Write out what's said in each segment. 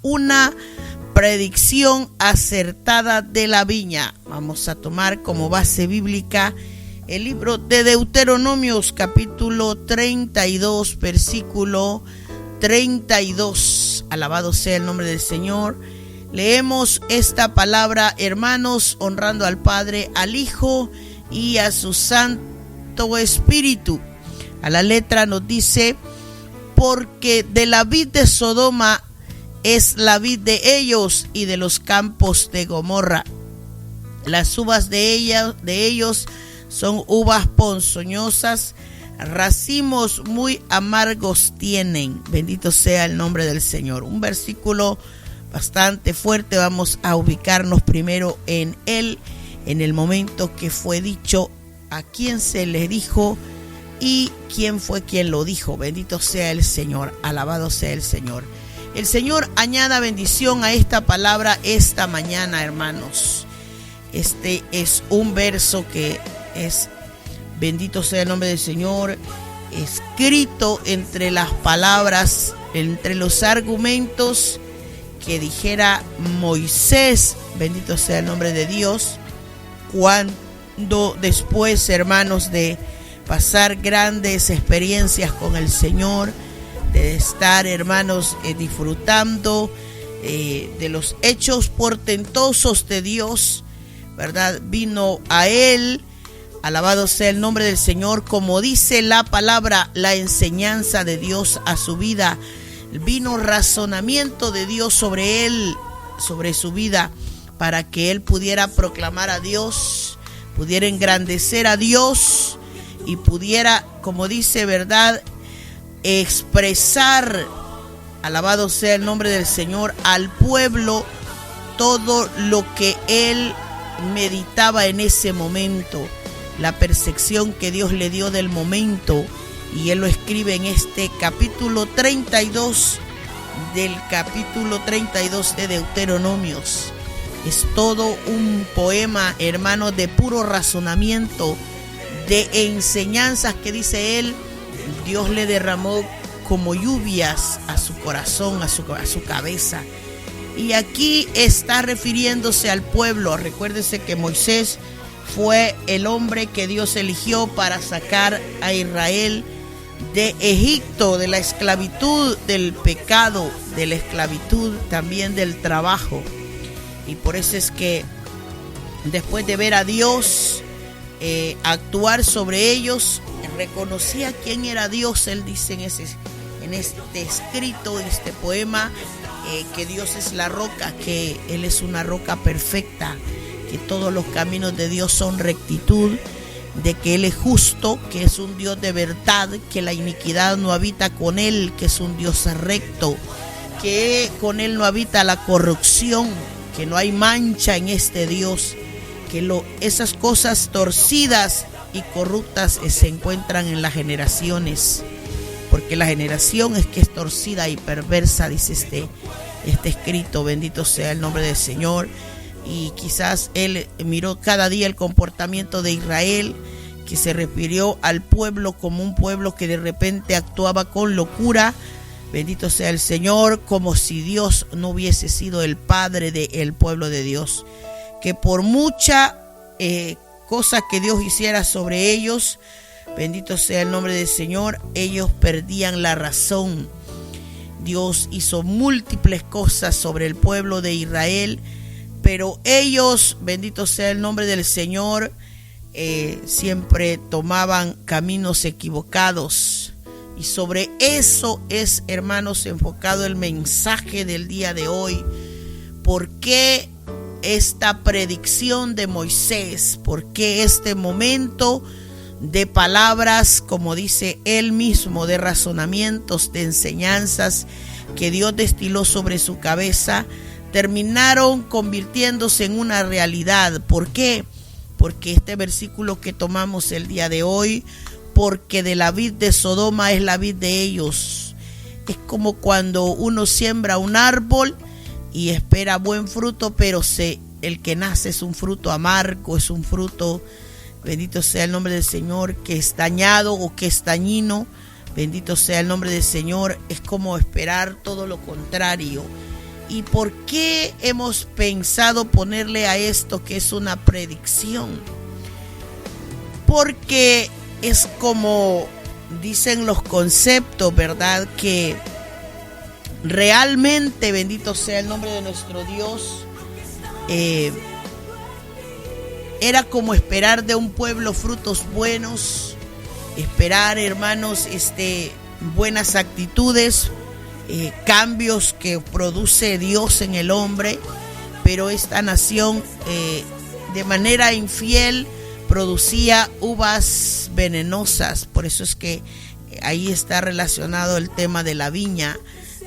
una predicción acertada de la viña. Vamos a tomar como base bíblica el libro de Deuteronomios, capítulo 32, versículo 32. Alabado sea el nombre del Señor. Leemos esta palabra, hermanos, honrando al Padre, al Hijo y a su Santo Espíritu. A la letra nos dice: porque de la vid de Sodoma es la vid de ellos, y de los campos de Gomorra. Las uvas de ellos son uvas ponzoñosas, racimos muy amargos tienen. Bendito sea el nombre del Señor. Un versículo bastante fuerte. Vamos a ubicarnos primero en él, en el momento que fue dicho, a quién se le dijo y quién fue quien lo dijo. Bendito sea el Señor, alabado sea el Señor. El Señor añada bendición a esta palabra esta mañana, hermanos. Este es un verso que es, bendito sea el nombre del Señor, escrito entre las palabras, entre los argumentos que dijera Moisés, bendito sea el nombre de Dios, cuando después, hermanos, de pasar grandes experiencias con el Señor, de estar, hermanos, disfrutando de los hechos portentosos de Dios, ¿verdad? Vino a él, alabado sea el nombre del Señor, como dice la palabra, la enseñanza de Dios a su vida. Vino razonamiento de Dios sobre él, sobre su vida, para que él pudiera proclamar a Dios, pudiera engrandecer a Dios y pudiera, como dice, ¿verdad?, expresar, alabado sea el nombre del Señor, al pueblo todo lo que él meditaba en ese momento, la percepción que Dios le dio del momento. Y él lo escribe en este capítulo 32 del capítulo 32 de Deuteronomios. Es todo un poema, hermano, de puro razonamiento, de enseñanzas que, dice él, Dios le derramó como lluvias a su corazón, a su cabeza. Y aquí está refiriéndose al pueblo. Recuérdese que Moisés fue el hombre que Dios eligió para sacar a Israel de Egipto, de la esclavitud, del pecado, de la esclavitud también del trabajo. Y por eso es que después de ver a Dios actuar sobre ellos, reconocía quién era Dios. Él dice en este escrito, en este poema, que Dios es la roca, que Él es una roca perfecta, que todos los caminos de Dios son rectitud, de que Él es justo, que es un Dios de verdad, que la iniquidad no habita con Él, que es un Dios recto, que con Él no habita la corrupción, que no hay mancha en este Dios, que esas cosas torcidas y corruptas se encuentran en las generaciones, porque la generación es que es torcida y perversa, dice este escrito. Bendito sea el nombre del Señor. Y quizás él miró cada día el comportamiento de Israel, que se refirió al pueblo como un pueblo que de repente actuaba con locura. Bendito sea el Señor, como si Dios no hubiese sido el padre del pueblo de Dios, que por mucha cosa que Dios hiciera sobre ellos, bendito sea el nombre del Señor, ellos perdían la razón. Dios hizo múltiples cosas sobre el pueblo de Israel, pero ellos, bendito sea el nombre del Señor, siempre tomaban caminos equivocados. Y sobre eso es, hermanos, enfocado el mensaje del día de hoy. ¿Por qué esta predicción de Moisés? ¿Por qué este momento de palabras, como dice él mismo, de razonamientos, de enseñanzas que Dios destiló sobre su cabeza, terminaron convirtiéndose en una realidad? ¿Por qué? Porque este versículo que tomamos el día de hoy, porque de la vid de Sodoma es la vid de ellos. Es como cuando uno siembra un árbol y espera buen fruto, pero el que nace es un fruto amargo, es un fruto, bendito sea el nombre del Señor, que es dañado o que es dañino. Bendito sea el nombre del Señor. Es como esperar todo lo contrario. ¿Y por qué hemos pensado ponerle a esto que es una predicción? Porque es como dicen los conceptos, ¿verdad? Que realmente, bendito sea el nombre de nuestro Dios, era como esperar de un pueblo frutos buenos, esperar, hermanos, buenas actitudes, cambios que produce Dios en el hombre, pero esta nación de manera infiel producía uvas venenosas. Por eso es que ahí está relacionado el tema de la viña.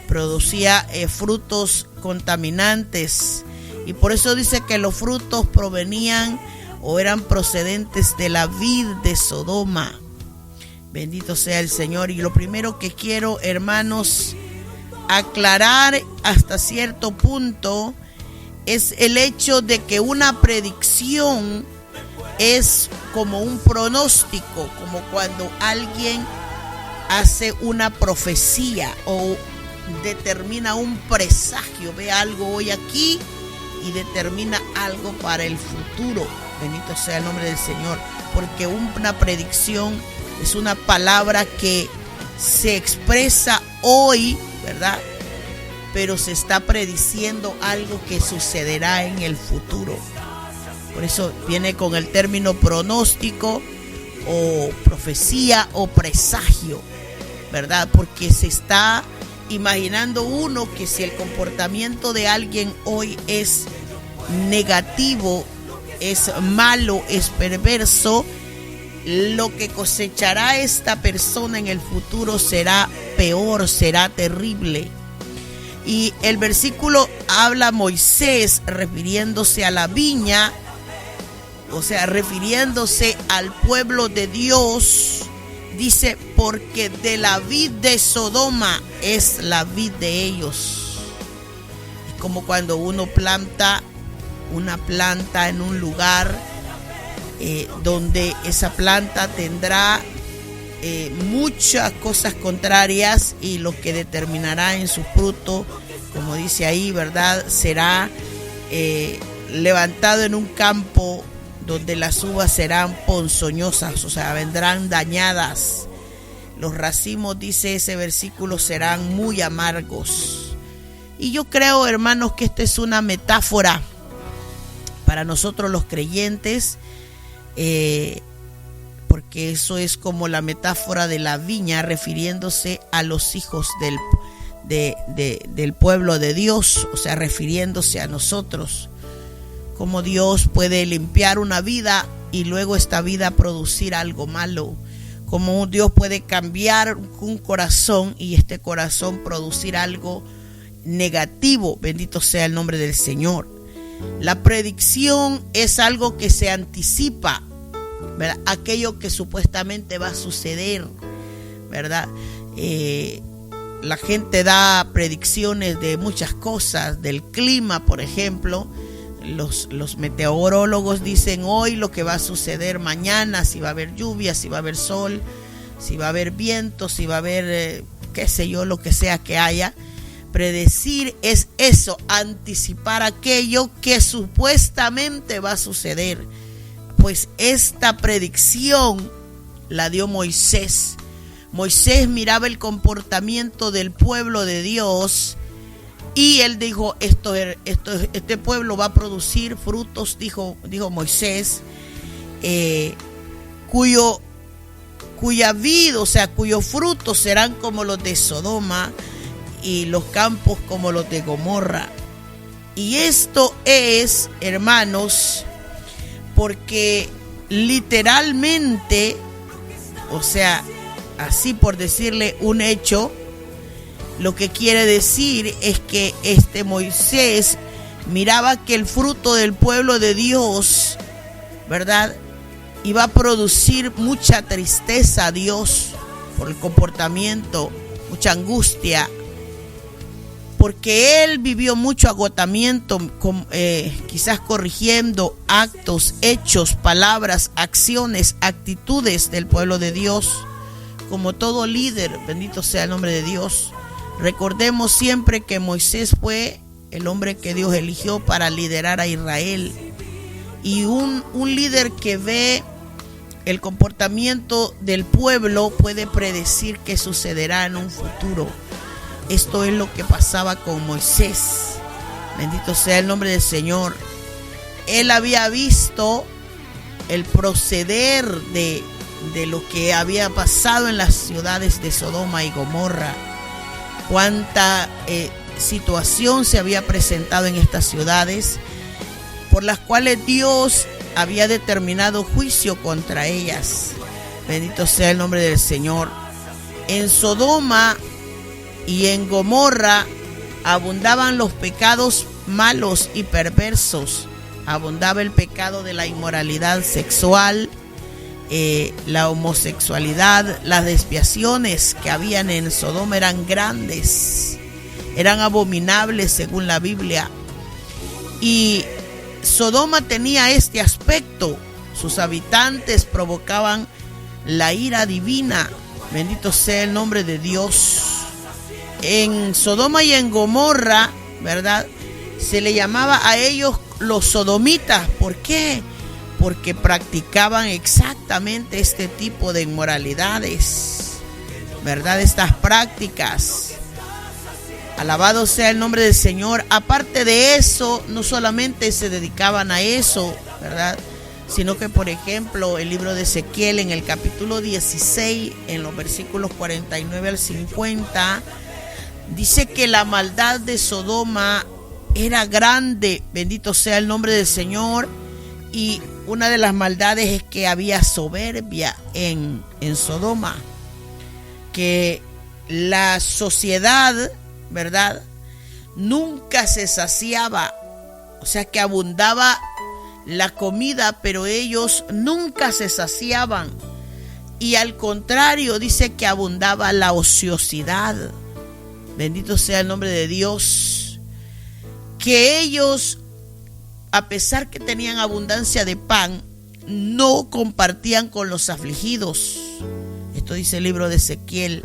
Producía frutos contaminantes, y por eso dice que los frutos provenían o eran procedentes de la vid de Sodoma. Bendito sea el Señor. Y lo primero que quiero, hermanos, aclarar hasta cierto punto es el hecho de que una predicción es como un pronóstico, como cuando alguien hace una profecía o determina un presagio, ve algo hoy aquí y determina algo para el futuro. Bendito sea el nombre del Señor, porque una predicción es una palabra que se expresa hoy, ¿verdad? Pero se está prediciendo algo que sucederá en el futuro. Por eso viene con el término pronóstico o profecía o presagio, ¿verdad? Porque se está imaginando uno que si el comportamiento de alguien hoy es negativo, es malo, es perverso, lo que cosechará esta persona en el futuro será peor, será terrible. Y el versículo habla a Moisés refiriéndose a la viña, o sea, refiriéndose al pueblo de Dios. Dice, porque de la vid de Sodoma es la vid de ellos. Es como cuando uno planta una planta en un lugar donde esa planta tendrá muchas cosas contrarias, y lo que determinará en su fruto, como dice ahí, ¿verdad? Será levantado en un campo donde las uvas serán ponzoñosas, o sea, vendrán dañadas. Los racimos, dice ese versículo, serán muy amargos. Y yo creo, hermanos, que esta es una metáfora para nosotros los creyentes, porque eso es como la metáfora de la viña, refiriéndose a los hijos del pueblo de Dios, o sea, refiriéndose a nosotros. Cómo Dios puede limpiar una vida y luego esta vida producir algo malo. Cómo Dios puede cambiar un corazón y este corazón producir algo negativo. Bendito sea el nombre del Señor. La predicción es algo que se anticipa, ¿verdad? Aquello que supuestamente va a suceder, ¿verdad? La gente da predicciones de muchas cosas, del clima, por ejemplo. Los meteorólogos dicen hoy lo que va a suceder mañana, si va a haber lluvia, si va a haber sol, si va a haber viento, si va a haber qué sé yo, lo que sea que haya. Predecir es eso, anticipar aquello que supuestamente va a suceder. Pues esta predicción la dio Moisés. Moisés miraba el comportamiento del pueblo de Dios y él dijo, este pueblo va a producir frutos, dijo Moisés, cuya vid, o sea, cuyos frutos serán como los de Sodoma y los campos como los de Gomorra. Y esto es, hermanos, porque literalmente, o sea, así por decirle un hecho, lo que quiere decir es que Moisés miraba que el fruto del pueblo de Dios, ¿verdad?, iba a producir mucha tristeza a Dios por el comportamiento, mucha angustia, porque él vivió mucho agotamiento, quizás corrigiendo actos, hechos, palabras, acciones, actitudes del pueblo de Dios, como todo líder. Bendito sea el nombre de Dios. Recordemos siempre que Moisés fue el hombre que Dios eligió para liderar a Israel. Y un líder que ve el comportamiento del pueblo puede predecir qué sucederá en un futuro. Esto es lo que pasaba con Moisés. Bendito sea el nombre del Señor. Él había visto el proceder de lo que había pasado en las ciudades de Sodoma y Gomorra. Cuánta situación se había presentado en estas ciudades, por las cuales Dios había determinado juicio contra ellas. Bendito sea el nombre del Señor. En Sodoma y en Gomorra abundaban los pecados malos y perversos. Abundaba el pecado de la inmoralidad sexual, la homosexualidad. Las desviaciones que habían en Sodoma eran grandes, eran abominables según la Biblia. Y Sodoma tenía este aspecto: sus habitantes provocaban la ira divina. Bendito sea el nombre de Dios. En Sodoma y en Gomorra, ¿verdad?, se le llamaba a ellos los sodomitas. ¿Por qué? Porque practicaban exactamente este tipo de inmoralidades, ¿verdad? Estas prácticas. Alabado sea el nombre del Señor. Aparte de eso, no solamente se dedicaban a eso, ¿verdad?, sino que, por ejemplo, el libro de Ezequiel, en el capítulo 16, en los versículos 49 al 50, dice que la maldad de Sodoma era grande. Bendito sea el nombre del Señor. Y una de las maldades es que había soberbia en Sodoma, que la sociedad, ¿verdad?, nunca se saciaba. O sea, que abundaba la comida, pero ellos nunca se saciaban. Y al contrario, dice que abundaba la ociosidad. Bendito sea el nombre de Dios. Que ellos, a pesar que tenían abundancia de pan, no compartían con los afligidos. Esto dice el libro de Ezequiel.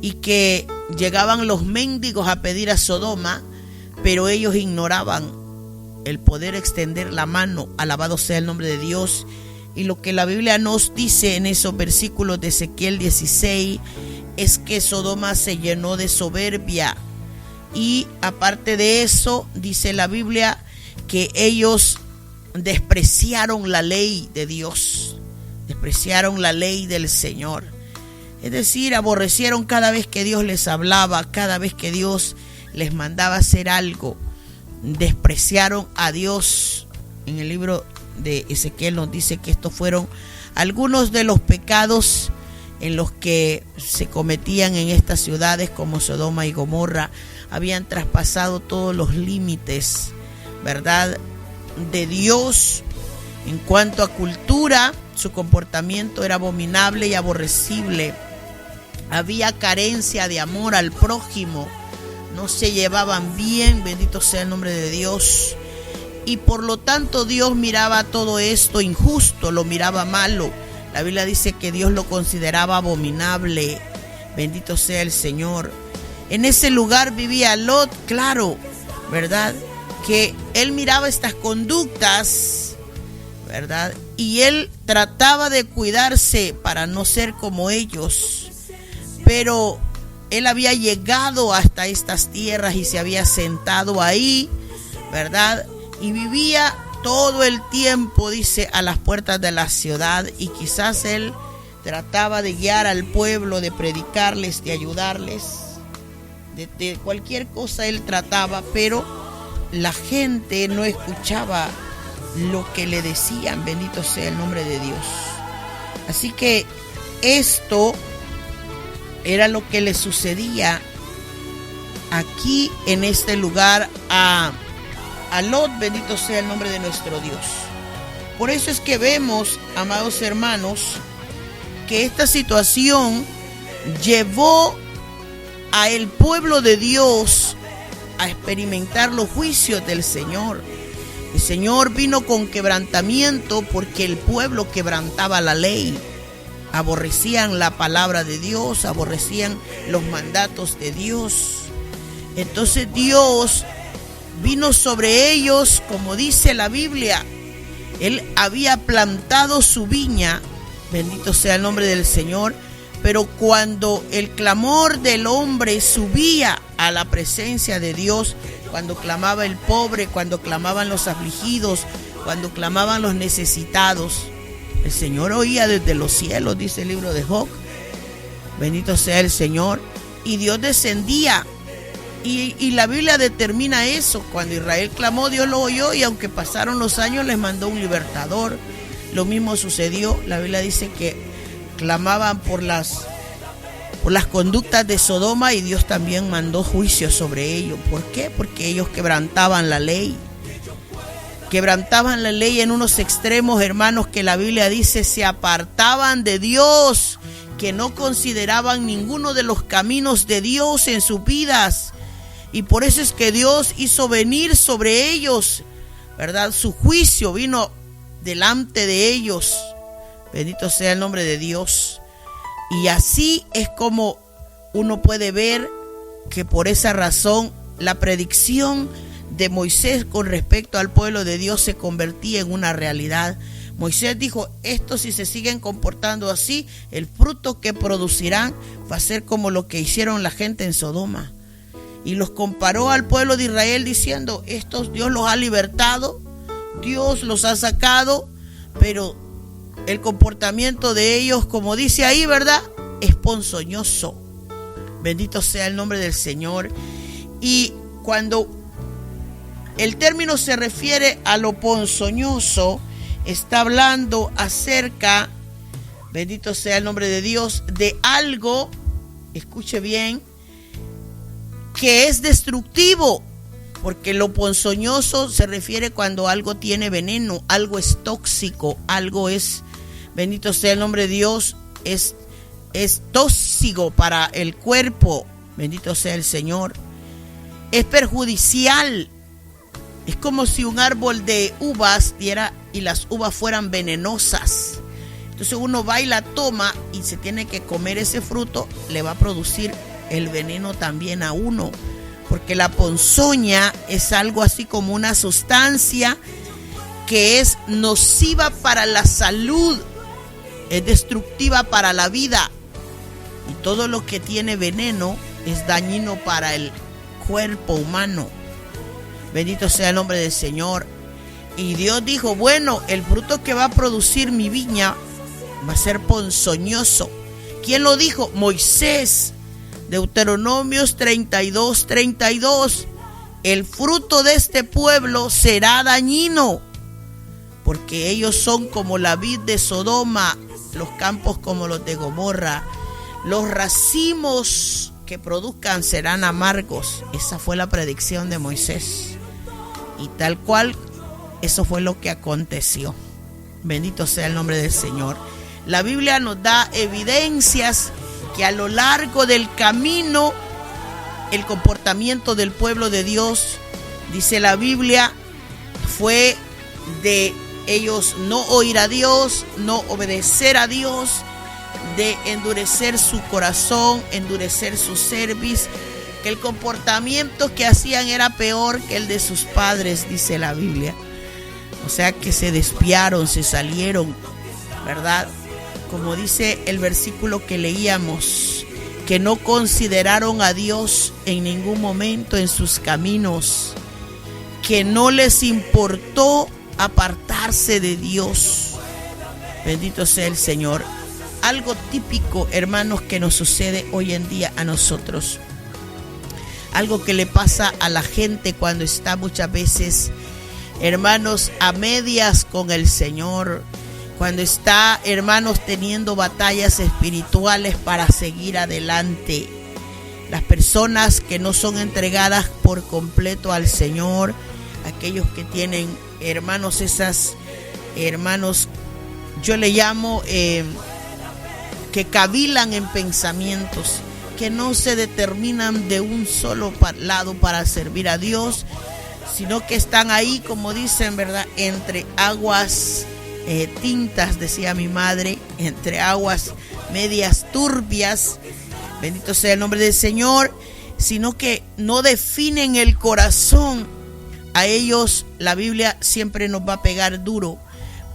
Y que llegaban los mendigos a pedir a Sodoma, pero ellos ignoraban el poder extender la mano. Alabado sea el nombre de Dios. Y lo que la Biblia nos dice en esos versículos de Ezequiel 16 es que Sodoma se llenó de soberbia. Y aparte de eso, dice la Biblia que ellos despreciaron la ley de Dios, despreciaron la ley del Señor. Es decir, aborrecieron cada vez que Dios les hablaba, cada vez que Dios les mandaba hacer algo. Despreciaron a Dios. En el libro de Ezequiel nos dice que estos fueron algunos de los pecados en los que se cometían en estas ciudades como Sodoma y Gomorra. Habían traspasado todos los límites, ¿verdad?, de Dios. En cuanto a cultura, su comportamiento era abominable y aborrecible. Había carencia de amor al prójimo. No se llevaban bien, bendito sea el nombre de Dios. Y por lo tanto Dios miraba todo esto injusto, lo miraba malo. La Biblia dice que Dios lo consideraba abominable. Bendito sea el Señor. En ese lugar vivía Lot, claro, ¿verdad?, que él miraba estas conductas, ¿verdad?, y él trataba de cuidarse para no ser como ellos. Pero él había llegado hasta estas tierras y se había sentado ahí, ¿verdad?, y vivía todo el tiempo, dice, a las puertas de la ciudad. Y quizás él trataba de guiar al pueblo, de predicarles, de ayudarles, de cualquier cosa él trataba, pero la gente no escuchaba lo que le decían. Bendito sea el nombre de Dios. Así que esto era lo que le sucedía aquí en este lugar a Lot. Bendito sea el nombre de nuestro Dios. Por eso es que vemos, amados hermanos, que esta situación llevó a el pueblo de Dios a experimentar los juicios del Señor. El Señor vino con quebrantamiento porque el pueblo quebrantaba la ley. Aborrecían la palabra de Dios, aborrecían los mandatos de Dios. Entonces Dios vino sobre ellos, como dice la Biblia. Él había plantado su viña, bendito sea el nombre del Señor, pero cuando el clamor del hombre subía a la presencia de Dios, cuando clamaba el pobre, cuando clamaban los afligidos, cuando clamaban los necesitados, el Señor oía desde los cielos, dice el libro de Job. Bendito sea el Señor. Y Dios descendía. Y la Biblia determina eso. Cuando Israel clamó, Dios lo oyó, y aunque pasaron los años, les mandó un libertador. Lo mismo sucedió. La Biblia dice que clamaban por las conductas de Sodoma, y Dios también mandó juicio sobre ellos. ¿Por qué? Porque ellos quebrantaban la ley. Quebrantaban la ley en unos extremos, hermanos, que la Biblia dice se apartaban de Dios, que no consideraban ninguno de los caminos de Dios en sus vidas. Y por eso es que Dios hizo venir sobre ellos, ¿verdad? Su juicio vino delante de ellos. Bendito sea el nombre de Dios. Y así es como uno puede ver que por esa razón la predicción de Moisés con respecto al pueblo de Dios se convertía en una realidad. Moisés dijo: estos, si se siguen comportando así, el fruto que producirán va a ser como lo que hicieron la gente en Sodoma. Y los comparó al pueblo de Israel diciendo: estos Dios los ha libertado, Dios los ha sacado, pero el comportamiento de ellos, como dice ahí, ¿verdad?, es ponzoñoso. Bendito sea el nombre del Señor. Y cuando el término se refiere a lo ponzoñoso, está hablando acerca, bendito sea el nombre de Dios, de algo, escuche bien, que es destructivo, porque lo ponzoñoso se refiere cuando algo tiene veneno, algo es tóxico, algo es, bendito sea el nombre de Dios, es tóxico para el cuerpo, bendito sea el Señor, es perjudicial. Es como si un árbol de uvas diera y las uvas fueran venenosas. Entonces uno va y la toma y se tiene que comer ese fruto, le va a producir el veneno también a uno. Porque la ponzoña es algo así como una sustancia que es nociva para la salud, es destructiva para la vida. Y todo lo que tiene veneno es dañino para el cuerpo humano. Bendito sea el nombre del Señor. Y Dios dijo: bueno, el fruto que va a producir mi viña va a ser ponzoñoso. ¿Quién lo dijo? Moisés. Deuteronomios 32:32. El fruto de este pueblo será dañino, porque ellos son como la vid de Sodoma, los campos como los de Gomorra. Los racimos que produzcan serán amargos. Esa fue la predicción de Moisés. Y tal cual, eso fue lo que aconteció. Bendito sea el nombre del Señor. La Biblia nos da evidencias que a lo largo del camino, el comportamiento del pueblo de Dios, dice la Biblia, fue de ellos no oír a Dios, no obedecer a Dios, de endurecer su corazón, endurecer su cerviz, que el comportamiento que hacían era peor que el de sus padres, dice la Biblia. O sea que se desviaron, se salieron, ¿verdad? Como dice el versículo que leíamos, que no consideraron a Dios en ningún momento en sus caminos, que no les importó apartarse de Dios. Bendito sea el Señor. Algo típico, hermanos, que nos sucede hoy en día a nosotros. Algo que le pasa a la gente cuando está muchas veces, hermanos, a medias con el Señor. Cuando está, hermanos, teniendo batallas espirituales para seguir adelante. Las personas que no son entregadas por completo al Señor, aquellos que tienen, hermanos, yo le llamo que cavilan en pensamientos, que no se determinan de un solo lado para servir a Dios, sino que están ahí, como dicen, ¿verdad?, entre aguas tintas, decía mi madre, entre aguas medias turbias, bendito sea el nombre del Señor, sino que no definen el corazón, a ellos la Biblia siempre nos va a pegar duro,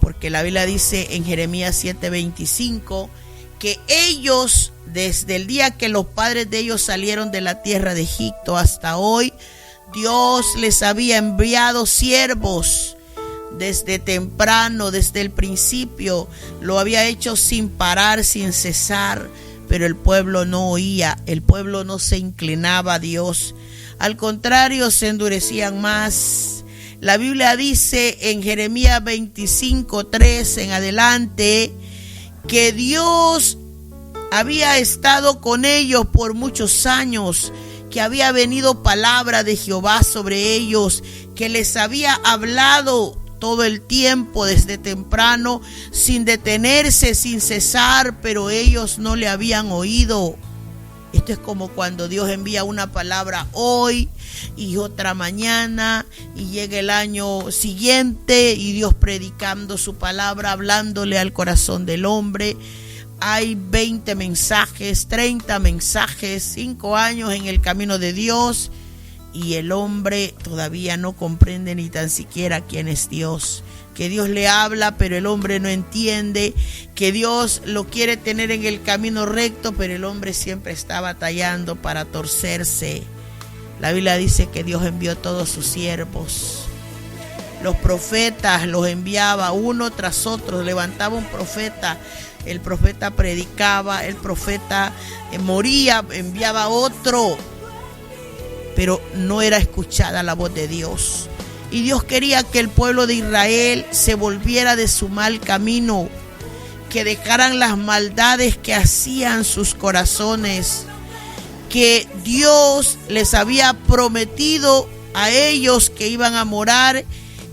porque la Biblia dice en Jeremías 7:25 que ellos, desde el día que los padres de ellos salieron de la tierra de Egipto hasta hoy, Dios les había enviado siervos desde temprano, desde el principio. Lo había hecho sin parar, sin cesar, pero el pueblo no oía, el pueblo no se inclinaba a Dios. Al contrario, se endurecían más. La Biblia dice en Jeremías 25:3 en adelante que Dios había estado con ellos por muchos años, que había venido palabra de Jehová sobre ellos, que les había hablado todo el tiempo desde temprano, sin detenerse, sin cesar, pero ellos no le habían oído. Esto es como cuando Dios envía una palabra hoy y otra mañana, y llega el año siguiente y Dios predicando su palabra, hablándole al corazón del hombre. Hay 20 mensajes, 30 mensajes, 5 años en el camino de Dios, y el hombre todavía no comprende ni tan siquiera quién es Dios. Que Dios le habla, pero el hombre no entiende. Que Dios lo quiere tener en el camino recto, pero el hombre siempre está batallando para torcerse. La Biblia dice que Dios envió todos sus siervos. Los profetas los enviaba uno tras otro. Levantaba un profeta, el profeta predicaba, el profeta moría, enviaba otro, pero no era escuchada la voz de Dios. Y Dios quería que el pueblo de Israel se volviera de su mal camino, que dejaran las maldades que hacían sus corazones, que Dios les había prometido a ellos que iban a morar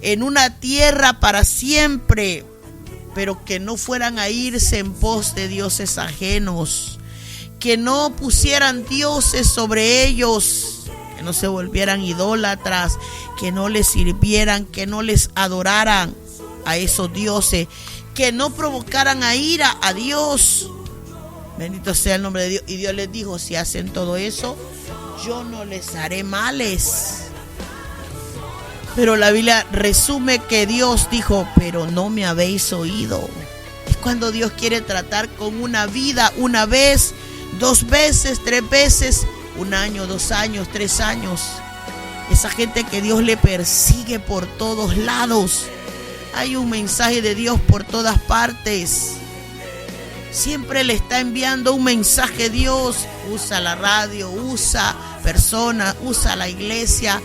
en una tierra para siempre, pero que no fueran a irse en pos de dioses ajenos, que no pusieran dioses sobre ellos, que no se volvieran idólatras, que no les sirvieran, que no les adoraran a esos dioses, que no provocaran a ira a Dios. Bendito sea el nombre de Dios. Y Dios les dijo: si hacen todo eso, yo no les haré males. Pero la Biblia resume que Dios dijo: pero no me habéis oído. Es cuando Dios quiere tratar con una vida, una vez, 2 veces, 3 veces, 1 año, 2 años, 3 años. Esa gente que Dios le persigue por todos lados. Hay un mensaje de Dios por todas partes. Siempre le está enviando un mensaje Dios. Usa la radio, usa personas, usa la iglesia,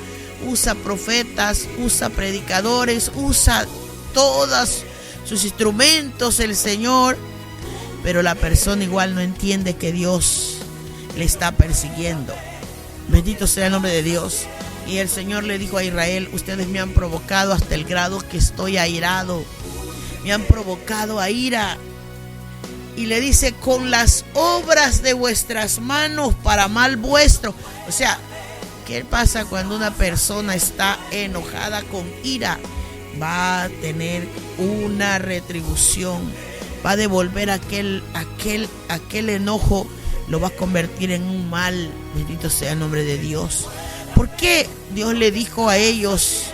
usa profetas, usa predicadores, usa todos sus instrumentos el Señor. Pero la persona igual no entiende que Dios le está persiguiendo. Bendito sea el nombre de Dios. Y el Señor le dijo a Israel: ustedes me han provocado hasta el grado que estoy airado. Me han provocado a ira. Y le dice: con las obras de vuestras manos para mal vuestro. O sea, ¿qué pasa cuando una persona está enojada con ira? Va a tener una retribución. Va a devolver aquel enojo, lo va a convertir en un mal. Bendito sea el nombre de Dios. ¿Por qué Dios le dijo a ellos?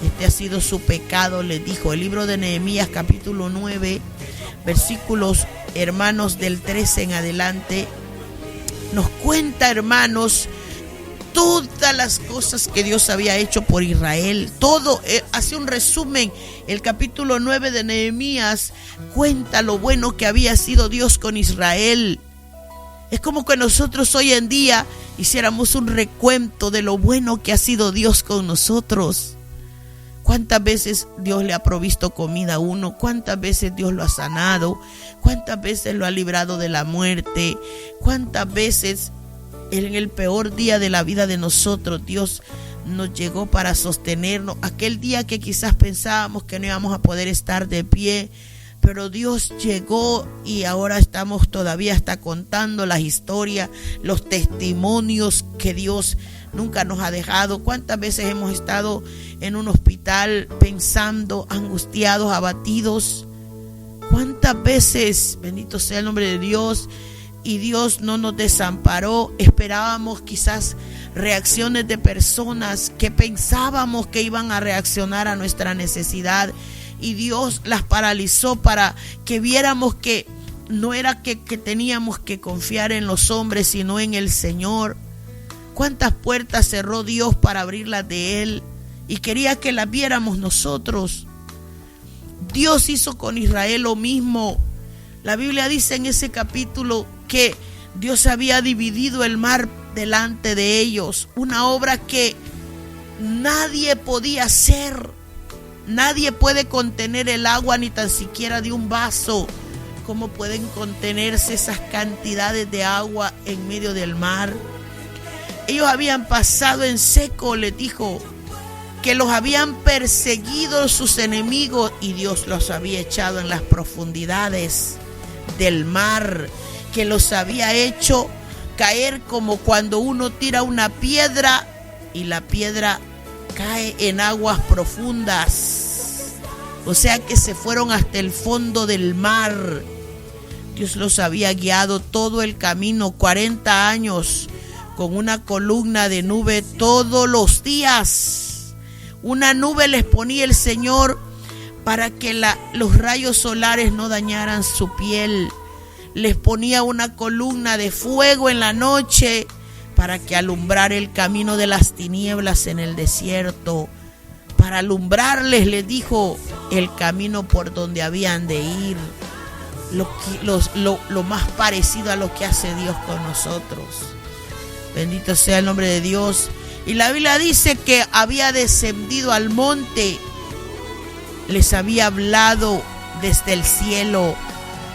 Este ha sido su pecado, les dijo. El libro de Nehemías capítulo 9, versículos, hermanos, del 13 en adelante, nos cuenta, hermanos, todas las cosas que Dios había hecho por Israel. Todo, hace un resumen. El capítulo 9 de Nehemías cuenta lo bueno que había sido Dios con Israel. Es como que nosotros hoy en día hiciéramos un recuento de lo bueno que ha sido Dios con nosotros. ¿Cuántas veces Dios le ha provisto comida a uno? ¿Cuántas veces Dios lo ha sanado? ¿Cuántas veces lo ha librado de la muerte? ¿Cuántas veces en el peor día de la vida de nosotros Dios nos llegó para sostenernos? Aquel día que quizás pensábamos que no íbamos a poder estar de pie, pero Dios llegó y ahora estamos todavía hasta contando las historias, los testimonios que Dios nunca nos ha dejado. ¿Cuántas veces hemos estado en un hospital pensando, angustiados, abatidos? ¿Cuántas veces, bendito sea el nombre de Dios, y Dios no nos desamparó? Esperábamos quizás reacciones de personas que pensábamos que iban a reaccionar a nuestra necesidad, y Dios las paralizó para que viéramos que no era que teníamos que confiar en los hombres, sino en el Señor. Cuántas puertas cerró Dios para abrirlas de Él, y quería que las viéramos nosotros. Dios hizo con Israel lo mismo. La Biblia dice en ese capítulo que Dios había dividido el mar delante de ellos, una obra que nadie podía hacer. Nadie puede contener el agua ni tan siquiera de un vaso. ¿Cómo pueden contenerse esas cantidades de agua en medio del mar? Ellos habían pasado en seco, les dijo, que los habían perseguido sus enemigos, y Dios los había echado en las profundidades del mar, que los había hecho caer como cuando uno tira una piedra y la piedra cae en aguas profundas. O sea que se fueron hasta el fondo del mar. Dios los había guiado todo el camino, 40 años, con una columna de nube todos los días. Una nube les ponía el Señor para que los rayos solares no dañaran su piel. Les ponía una columna de fuego en la noche para que alumbrara el camino de las tinieblas en el desierto. Para alumbrarles, les dijo, el camino por donde habían de ir. Lo más parecido a lo que hace Dios con nosotros. Bendito sea el nombre de Dios. Y la Biblia dice que había descendido al monte, les había hablado desde el cielo,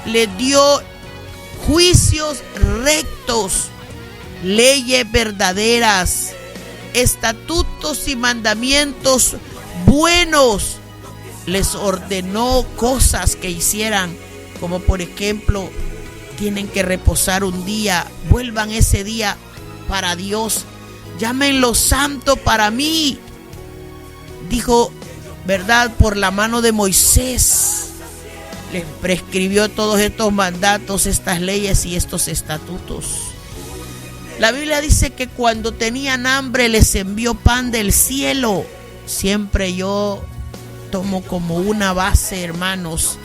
les dio juicios rectos, leyes verdaderas, estatutos y mandamientos buenos. Les ordenó cosas que hicieran, como por ejemplo, tienen que reposar un día, vuelvan ese día para Dios, llámenlo santo para mí, dijo, ¿verdad? Por la mano de Moisés les prescribió todos estos mandatos, estas leyes y estos estatutos. La Biblia dice que cuando tenían hambre les envió pan del cielo. Siempre yo tomo como una base, hermanos,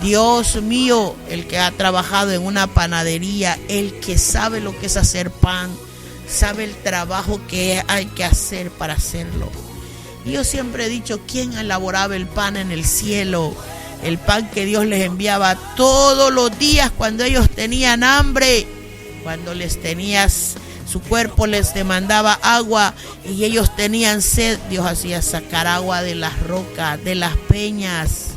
Dios mío, el que ha trabajado en una panadería, el que sabe lo que es hacer pan, sabe el trabajo que hay que hacer para hacerlo. Y yo siempre he dicho, ¿quién elaboraba el pan en el cielo? El pan que Dios les enviaba todos los días cuando ellos tenían hambre, cuando su cuerpo les demandaba agua y ellos tenían sed. Dios hacía sacar agua de las rocas, de las peñas.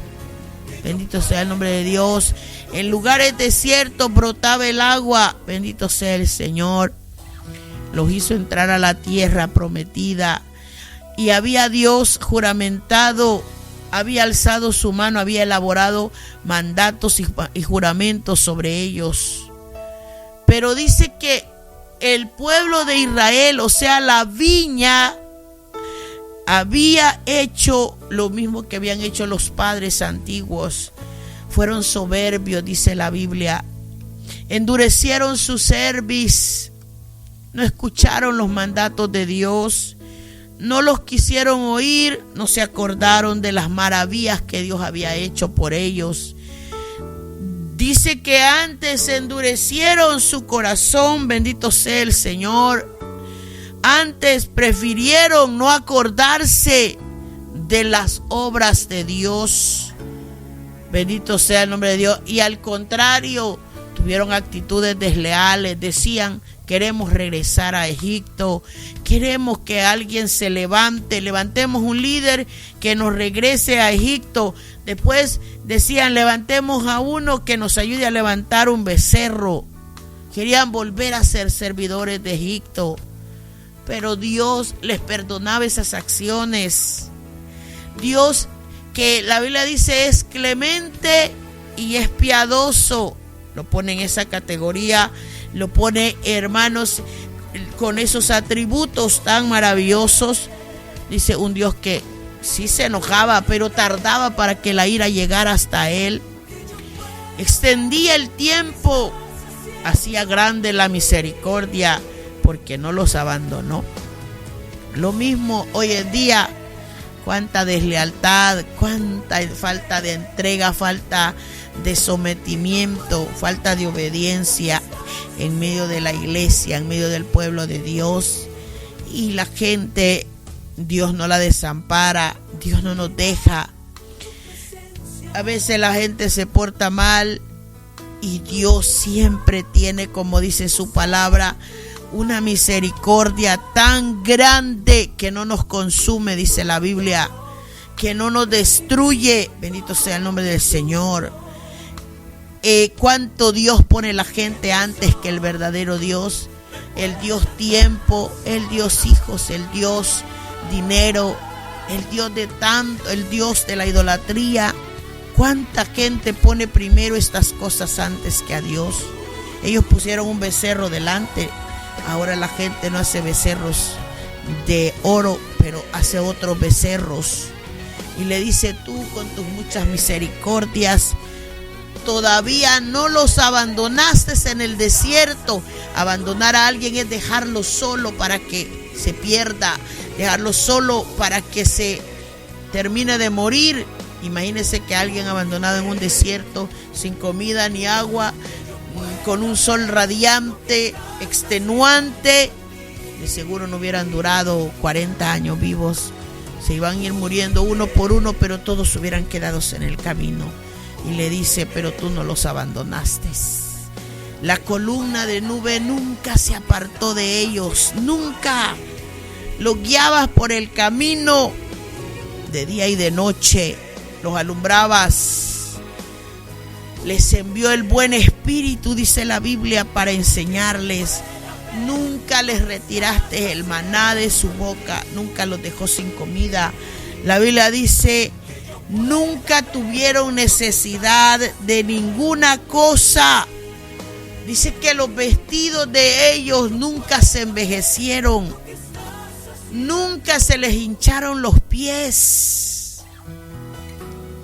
Bendito sea el nombre de Dios. En lugares desiertos brotaba el agua. Bendito sea el Señor. Los hizo entrar a la tierra prometida. Y había Dios juramentado, había alzado su mano, había elaborado mandatos y juramentos sobre ellos. Pero dice que el pueblo de Israel, o sea, la viña, había hecho lo mismo que habían hecho los padres antiguos. Fueron soberbios, dice la Biblia. Endurecieron su cerviz. No escucharon los mandatos de Dios. No los quisieron oír. No se acordaron de las maravillas que Dios había hecho por ellos. Dice que antes endurecieron su corazón. Bendito sea el Señor. Antes prefirieron no acordarse de las obras de Dios. Bendito sea el nombre de Dios. Y al contrario, tuvieron actitudes desleales. Decían, queremos regresar a Egipto. Queremos que alguien se levante. Levantemos un líder que nos regrese a Egipto. Después decían, levantemos a uno que nos ayude a levantar un becerro. Querían volver a ser servidores de Egipto. Pero Dios les perdonaba esas acciones. Dios, que la Biblia dice es clemente y es piadoso, lo pone en esa categoría, lo pone, hermanos, con esos atributos tan maravillosos. Dice un Dios que sí se enojaba, pero tardaba para que la ira llegara hasta él. Extendía el tiempo, hacía grande la misericordia. porque no los abandonó. Lo mismo hoy en día, cuánta deslealtad, cuánta falta de entrega, falta de sometimiento, falta de obediencia en medio de la iglesia, en medio del pueblo de Dios. Y la gente, Dios no la desampara, Dios no nos deja. A veces la gente se porta mal y Dios siempre tiene, como dice su palabra, una misericordia tan grande que no nos consume, dice la Biblia, que no nos destruye. Bendito sea el nombre del Señor. Cuánto Dios pone la gente antes que el verdadero Dios, el Dios tiempo, el Dios hijos, el Dios dinero, el Dios de tanto, el Dios de la idolatría. Cuánta gente pone primero estas cosas antes que a Dios. Ellos pusieron un becerro delante. Ahora la gente no hace becerros de oro, pero hace otros becerros. Y le dice: tú con tus muchas misericordias todavía no los abandonaste en el desierto. Abandonar a alguien es dejarlo solo para que se pierda, dejarlo solo para que se termine de morir. Imagínense que alguien abandonado en un desierto, sin comida ni agua, con un sol radiante, extenuante, de seguro no hubieran durado 40 años vivos. Se iban a ir muriendo uno por uno, pero todos hubieran quedado en el camino. Y le dice: pero tú no los abandonaste. La columna de nube nunca se apartó de ellos, nunca. Los guiabas por el camino de día y de noche, los alumbrabas. Les envió el buen espíritu, dice la Biblia, para enseñarles. Nunca les retiraste el maná de su boca, nunca los dejó sin comida. La Biblia dice: nunca tuvieron necesidad de ninguna cosa. Dice que los vestidos de ellos nunca se envejecieron, nunca se les hincharon los pies.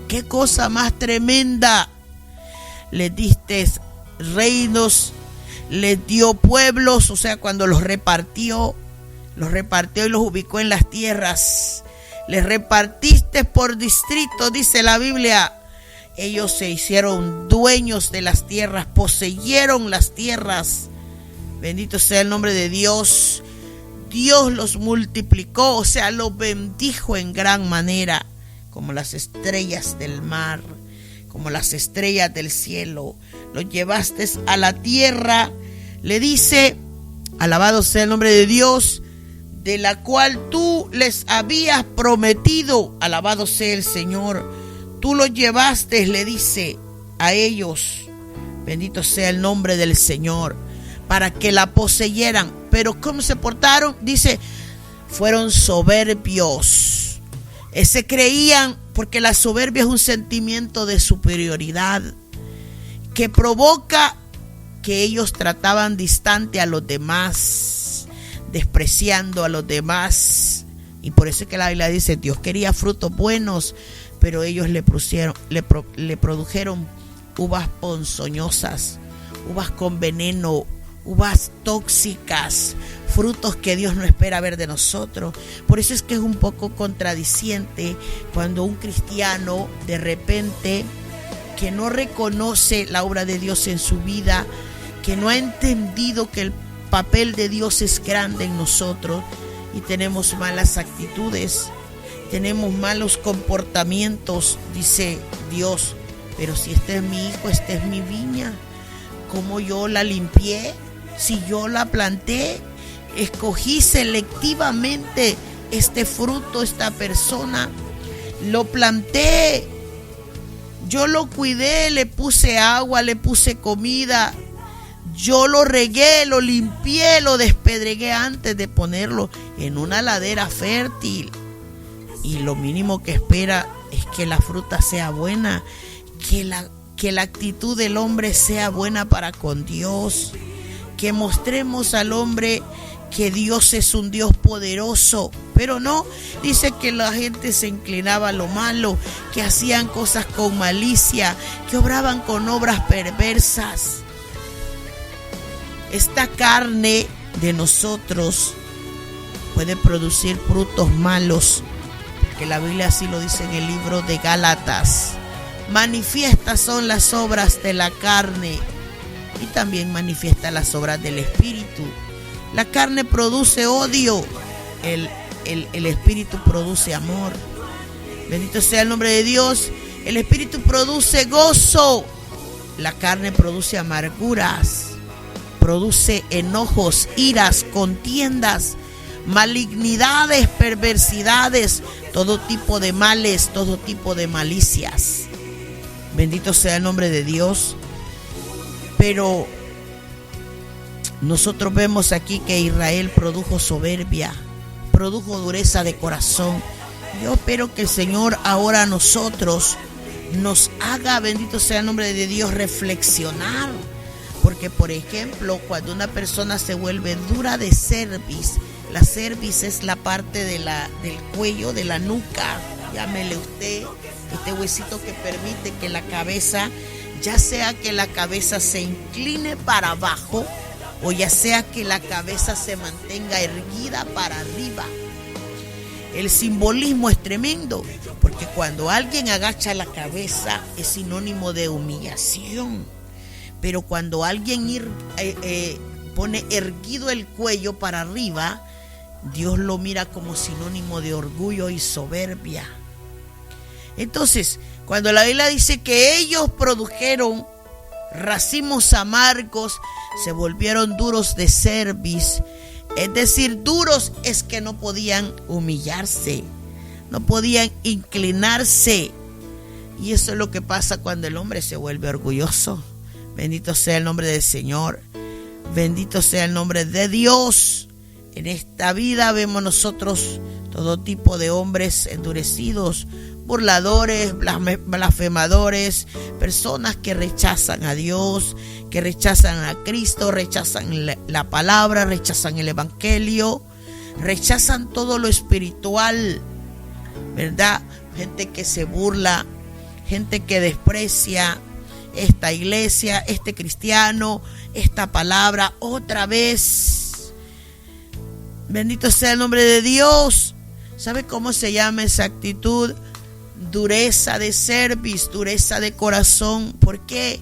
¡Qué cosa más tremenda! Les diste reinos, les dio pueblos, o sea, cuando los repartió y los ubicó en las tierras. Les repartiste por distrito, dice la Biblia. Ellos se hicieron dueños de las tierras, poseyeron las tierras. Bendito sea el nombre de Dios. Dios los multiplicó, o sea, los bendijo en gran manera, como las estrellas del mar, como las estrellas del cielo. Los llevaste a la tierra, le dice: alabado sea el nombre de Dios, de la cual tú les habías prometido. Alabado sea el Señor. Tú los llevaste, le dice a ellos, bendito sea el nombre del Señor, para que la poseyeran. Pero ¿cómo se portaron? Dice: fueron soberbios. Se creían, porque la soberbia es un sentimiento de superioridad que provoca que ellos trataban distante a los demás, despreciando a los demás. Y por eso es que la Biblia dice: Dios quería frutos buenos, pero ellos le produjeron uvas ponzoñosas, uvas con veneno, uvas tóxicas, frutos que Dios no espera ver de nosotros. Por eso es que es un poco contradiciente cuando un cristiano de repente, que no reconoce la obra de Dios en su vida, que no ha entendido que el papel de Dios es grande en nosotros, y tenemos malas actitudes, tenemos malos comportamientos, dice Dios: pero si este es mi hijo, esta es mi viña, ¿cómo yo la limpié? Si yo la planté, escogí selectivamente este fruto, esta persona, lo planté, yo lo cuidé, le puse agua, le puse comida, yo lo regué, lo limpié, lo despedregué antes de ponerlo en una ladera fértil. Y lo mínimo que espera es que la fruta sea buena, que la actitud del hombre sea buena para con Dios, que mostremos al hombre que Dios es un Dios poderoso. Pero no, dice que la gente se inclinaba a lo malo, que hacían cosas con malicia, que obraban con obras perversas. Esta carne de nosotros puede producir frutos malos, porque la Biblia así lo dice en el libro de Gálatas. Manifiestas son las obras de la carne y también manifiestan las obras del Espíritu. La carne produce odio, el Espíritu produce amor. Bendito sea el nombre de Dios. El Espíritu produce gozo, la carne produce amarguras, produce enojos, iras, contiendas, malignidades, perversidades, todo tipo de males, todo tipo de malicias. Bendito sea el nombre de Dios. Pero nosotros vemos aquí que Israel produjo soberbia, produjo dureza de corazón. Yo espero que el Señor ahora a nosotros nos haga, bendito sea el nombre de Dios, reflexionar. Porque, por ejemplo, cuando una persona se vuelve dura de cerviz, la cerviz es la parte del cuello, de la nuca, llámele usted, este huesito que permite que la cabeza, ya sea que la cabeza se incline para abajo o ya sea que la cabeza se mantenga erguida para arriba. El simbolismo es tremendo, porque cuando alguien agacha la cabeza es sinónimo de humillación, pero cuando alguien pone erguido el cuello para arriba, Dios lo mira como sinónimo de orgullo y soberbia. Entonces, cuando la Biblia dice que ellos produjeron racimos amargos, se volvieron duros de cerviz, es decir, duros es que no podían humillarse, no podían inclinarse. Y eso es lo que pasa cuando el hombre se vuelve orgulloso. Bendito sea el nombre del Señor. Bendito sea el nombre de Dios. En esta vida vemos nosotros todo tipo de hombres endurecidos, burladores, blasfemadores, personas que rechazan a Dios, que rechazan a Cristo, rechazan la palabra, rechazan el evangelio, rechazan todo lo espiritual, ¿verdad? Gente que se burla, gente que desprecia esta iglesia, este cristiano, esta palabra otra vez. Bendito sea el nombre de Dios. ¿Sabe cómo se llama esa actitud? Dureza de cerviz, dureza de corazón. ¿Por qué?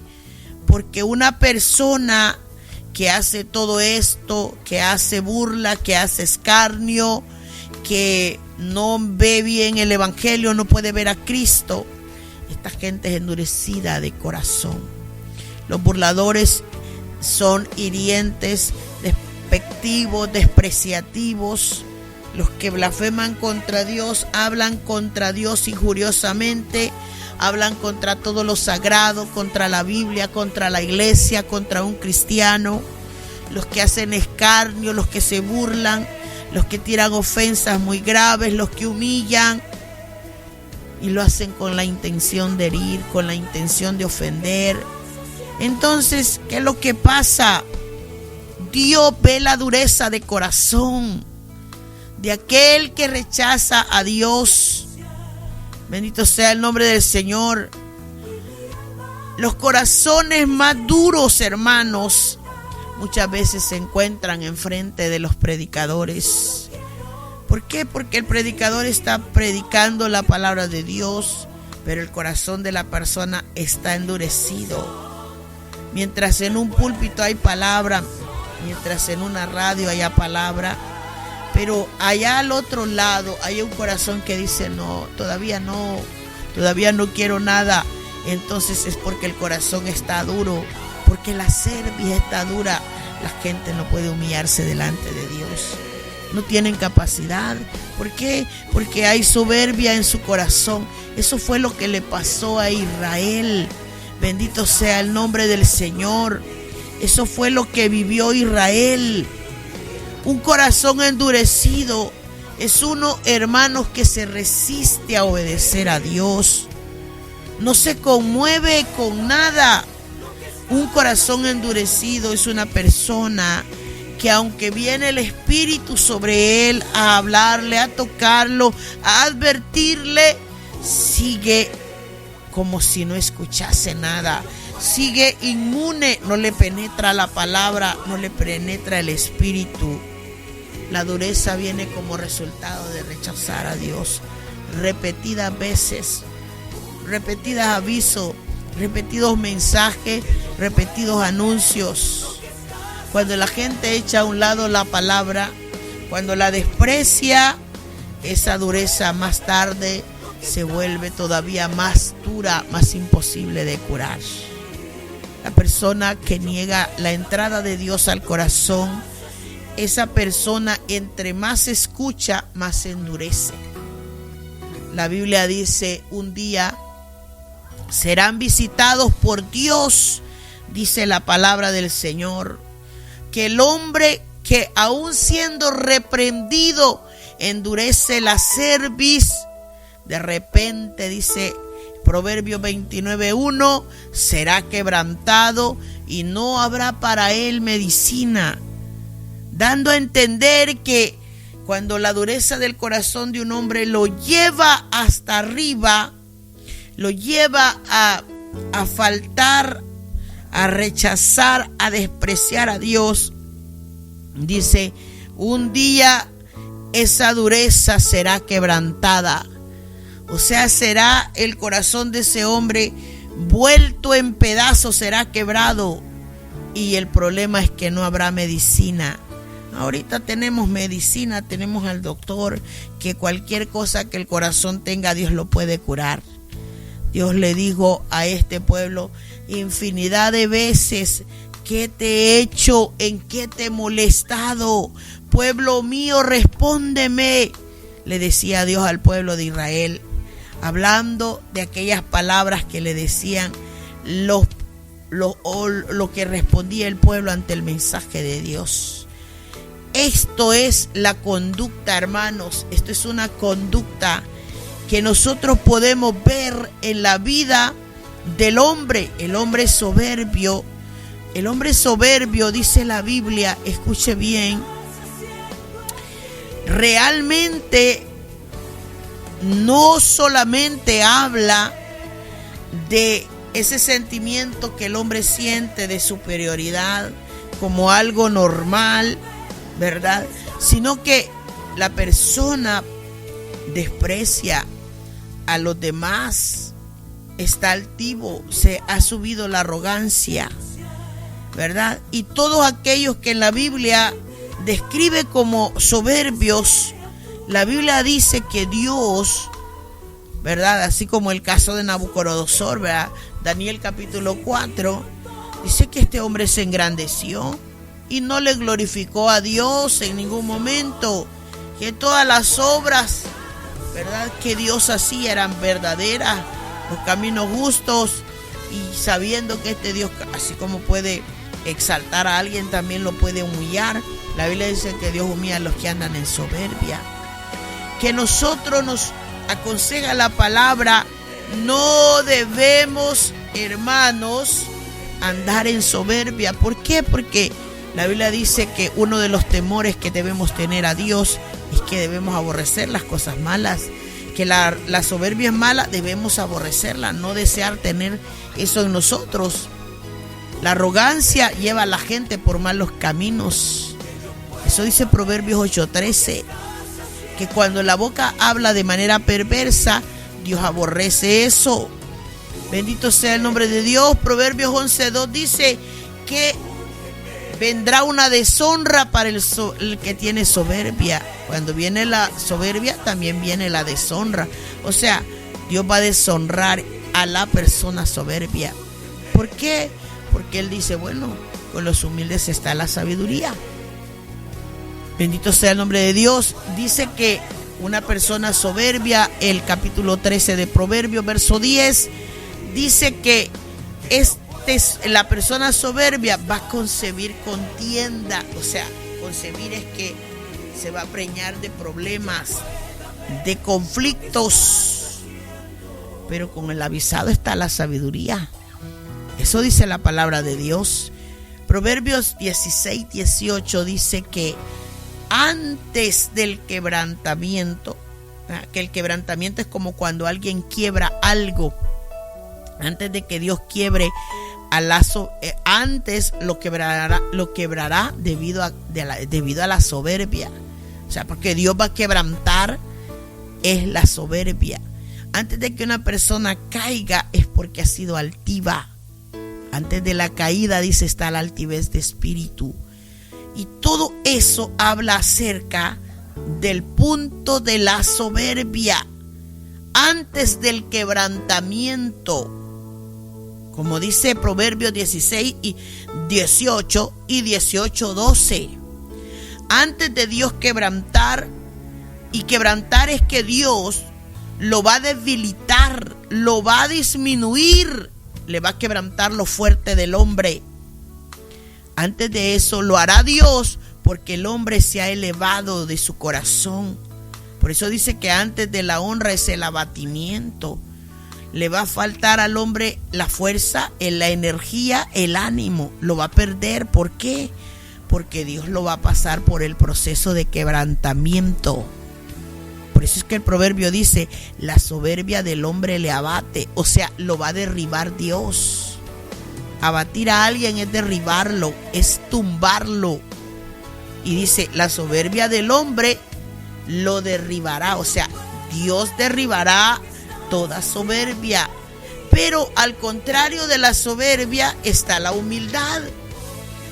Porque una persona que hace todo esto, que hace burla, que hace escarnio, que no ve bien el evangelio, no puede ver a Cristo, esta gente es endurecida de corazón. Los burladores son hirientes, despectivos, despreciativos. Los que blasfeman contra Dios, hablan contra Dios injuriosamente, hablan contra todo lo sagrado, contra la Biblia, contra la iglesia, contra un cristiano. Los que hacen escarnio, los que se burlan, los que tiran ofensas muy graves, los que humillan, y lo hacen con la intención de herir, con la intención de ofender. Entonces, ¿qué es lo que pasa? Dios ve la dureza de corazón de aquel que rechaza a Dios. Bendito sea el nombre del Señor. Los corazones más duros, hermanos, muchas veces se encuentran enfrente de los predicadores. ¿Por qué? Porque el predicador está predicando la palabra de Dios, pero el corazón de la persona está endurecido. Mientras en un púlpito hay palabra, mientras en una radio haya palabra, pero allá al otro lado hay un corazón que dice no, todavía no quiero nada. Entonces es porque el corazón está duro, porque la cerviz está dura. La gente no puede humillarse delante de Dios, no tienen capacidad. ¿Por qué? Porque hay soberbia en su corazón. Eso fue lo que le pasó a Israel. Bendito sea el nombre del Señor. Eso fue lo que vivió Israel. Un corazón endurecido es uno, hermanos, que se resiste a obedecer a Dios. No se conmueve con nada. Un corazón endurecido es una persona que, aunque viene el Espíritu sobre él a hablarle, a tocarlo, a advertirle, sigue como si no escuchase nada. sigue inmune, no le penetra la palabra, no le penetra el espíritu. La dureza viene como resultado de rechazar a Dios repetidas veces, repetidos avisos, repetidos mensajes, repetidos anuncios. Cuando la gente echa a un lado la palabra, cuando la desprecia, esa dureza más tarde se vuelve todavía más dura, más imposible de curar. La persona que niega la entrada de Dios al corazón, esa persona entre más escucha, más se endurece. La Biblia dice, un día serán visitados por Dios, dice la palabra del Señor, que el hombre que aún siendo reprendido endurece la cerviz, de repente, dice Proverbios 29:1, será quebrantado y no habrá para él medicina, dando a entender que cuando la dureza del corazón de un hombre lo lleva hasta arriba, lo lleva a faltar, a rechazar, a despreciar a Dios, dice, un día esa dureza será quebrantada. O sea, será el corazón de ese hombre vuelto en pedazos, será quebrado. Y el problema es que no habrá medicina. Ahorita tenemos medicina, tenemos al doctor, que cualquier cosa que el corazón tenga, Dios lo puede curar. Dios le dijo a este pueblo infinidad de veces, ¿qué te he hecho? ¿En qué te he molestado? Pueblo mío, respóndeme, le decía Dios al pueblo de Israel, hablando de aquellas palabras que le decían lo que respondía el pueblo ante el mensaje de Dios. Esto es la conducta, hermanos. Esto es una conducta que nosotros podemos ver en la vida del hombre. El hombre soberbio, dice la Biblia, escuche bien, realmente no solamente habla de ese sentimiento que el hombre siente de superioridad como algo normal, ¿verdad? Sino que la persona desprecia a los demás, está altivo, se ha subido la arrogancia, ¿verdad? Y todos aquellos que en la Biblia describe como soberbios, la Biblia dice que Dios, ¿verdad? Así como el caso de Nabucodonosor, ¿verdad? Daniel capítulo 4, dice que este hombre se engrandeció y no le glorificó a Dios en ningún momento, que todas las obras, ¿verdad?, que Dios hacía eran verdaderas, los caminos justos, y sabiendo que este Dios, así como puede exaltar a alguien, también lo puede humillar. La Biblia dice que Dios humilla a los que andan en soberbia. Que nosotros, nos aconseja la palabra, no debemos, hermanos, andar en soberbia. ¿Por qué? Porque la Biblia dice que uno de los temores que debemos tener a Dios es que debemos aborrecer las cosas malas, que la soberbia es mala, debemos aborrecerla, no desear tener eso en nosotros. La arrogancia lleva a la gente por malos caminos. Eso dice Proverbios 8:13, que cuando la boca habla de manera perversa, Dios aborrece eso. Bendito sea el nombre de Dios. Proverbios 11:2 dice que vendrá una deshonra para el que tiene soberbia. Cuando viene la soberbia, también viene la deshonra. O sea, Dios va a deshonrar a la persona soberbia. ¿Por qué? Porque Él dice, bueno, con los humildes está la sabiduría. Bendito sea el nombre de Dios. Dice que una persona soberbia, el capítulo 13 de Proverbios, verso 10, dice que la persona soberbia va a concebir contienda. O sea, concebir es que se va a preñar de problemas, de conflictos. Pero con el avisado está la sabiduría. Eso dice la palabra de Dios. Proverbios 16:18 dice que antes del quebrantamiento, que el quebrantamiento es como cuando alguien quiebra algo. Antes de que Dios quiebre antes lo quebrará debido a la soberbia. O sea, porque Dios va a quebrantar es la soberbia. Antes de que una persona caiga es porque ha sido altiva. Antes de la caída, dice, está la altivez de espíritu. Y todo eso habla acerca del punto de la soberbia. Antes del quebrantamiento, como dice Proverbios 16 y 18 y 18:12. Antes de Dios quebrantar, y quebrantar es que Dios lo va a debilitar, lo va a disminuir, le va a quebrantar lo fuerte del hombre. Antes de eso lo hará Dios, porque el hombre se ha elevado de su corazón. Por eso dice que antes de la honra es el abatimiento. Le va a faltar al hombre la fuerza, la energía, el ánimo. Lo va a perder. ¿Por qué? Porque Dios lo va a pasar por el proceso de quebrantamiento. Por eso es que el proverbio dice, la soberbia del hombre le abate. O sea, lo va a derribar Dios. Abatir a alguien es derribarlo, es tumbarlo. Y dice, la soberbia del hombre lo derribará. O sea, Dios derribará toda soberbia. Pero al contrario de la soberbia está la humildad.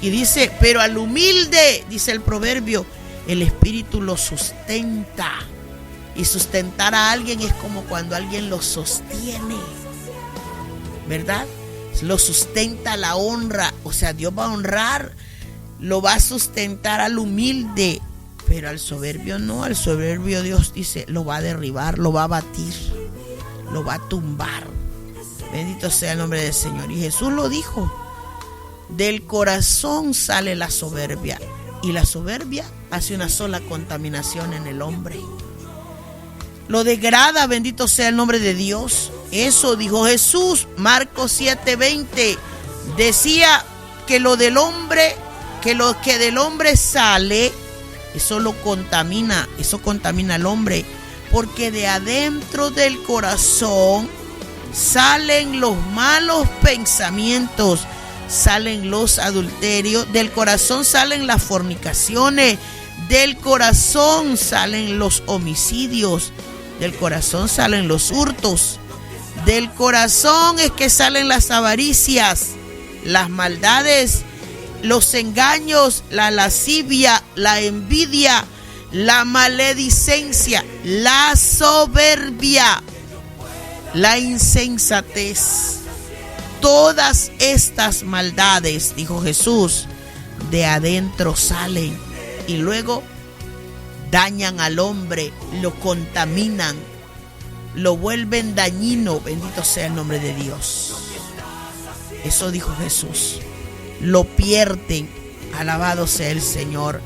Y dice, pero al humilde, dice el proverbio, el espíritu lo sustenta. Y sustentar a alguien es como cuando alguien lo sostiene, ¿verdad? Lo sustenta la honra. O sea, Dios va a honrar, lo va a sustentar al humilde. Pero al soberbio no, al soberbio Dios dice, lo va a derribar, lo va a batir, lo va a tumbar. Bendito sea el nombre del Señor. Y Jesús lo dijo, del corazón sale la soberbia, y la soberbia hace una sola contaminación en el hombre. Lo degrada, bendito sea el nombre de Dios. Eso dijo Jesús, Marcos 7:20. Decía que lo del hombre, que lo que del hombre sale, eso lo contamina, eso contamina al hombre, porque de adentro del corazón salen los malos pensamientos, salen los adulterios, del corazón salen las fornicaciones, del corazón salen los homicidios, del corazón salen los hurtos, del corazón es que salen las avaricias, las maldades, los engaños, la lascivia, la envidia, la maledicencia, la soberbia, la insensatez. Todas estas maldades, dijo Jesús, de adentro salen y luego dañan al hombre, lo contaminan, lo vuelven dañino. Bendito sea el nombre de Dios. Eso dijo Jesús. Lo pierden, alabado sea el Señor.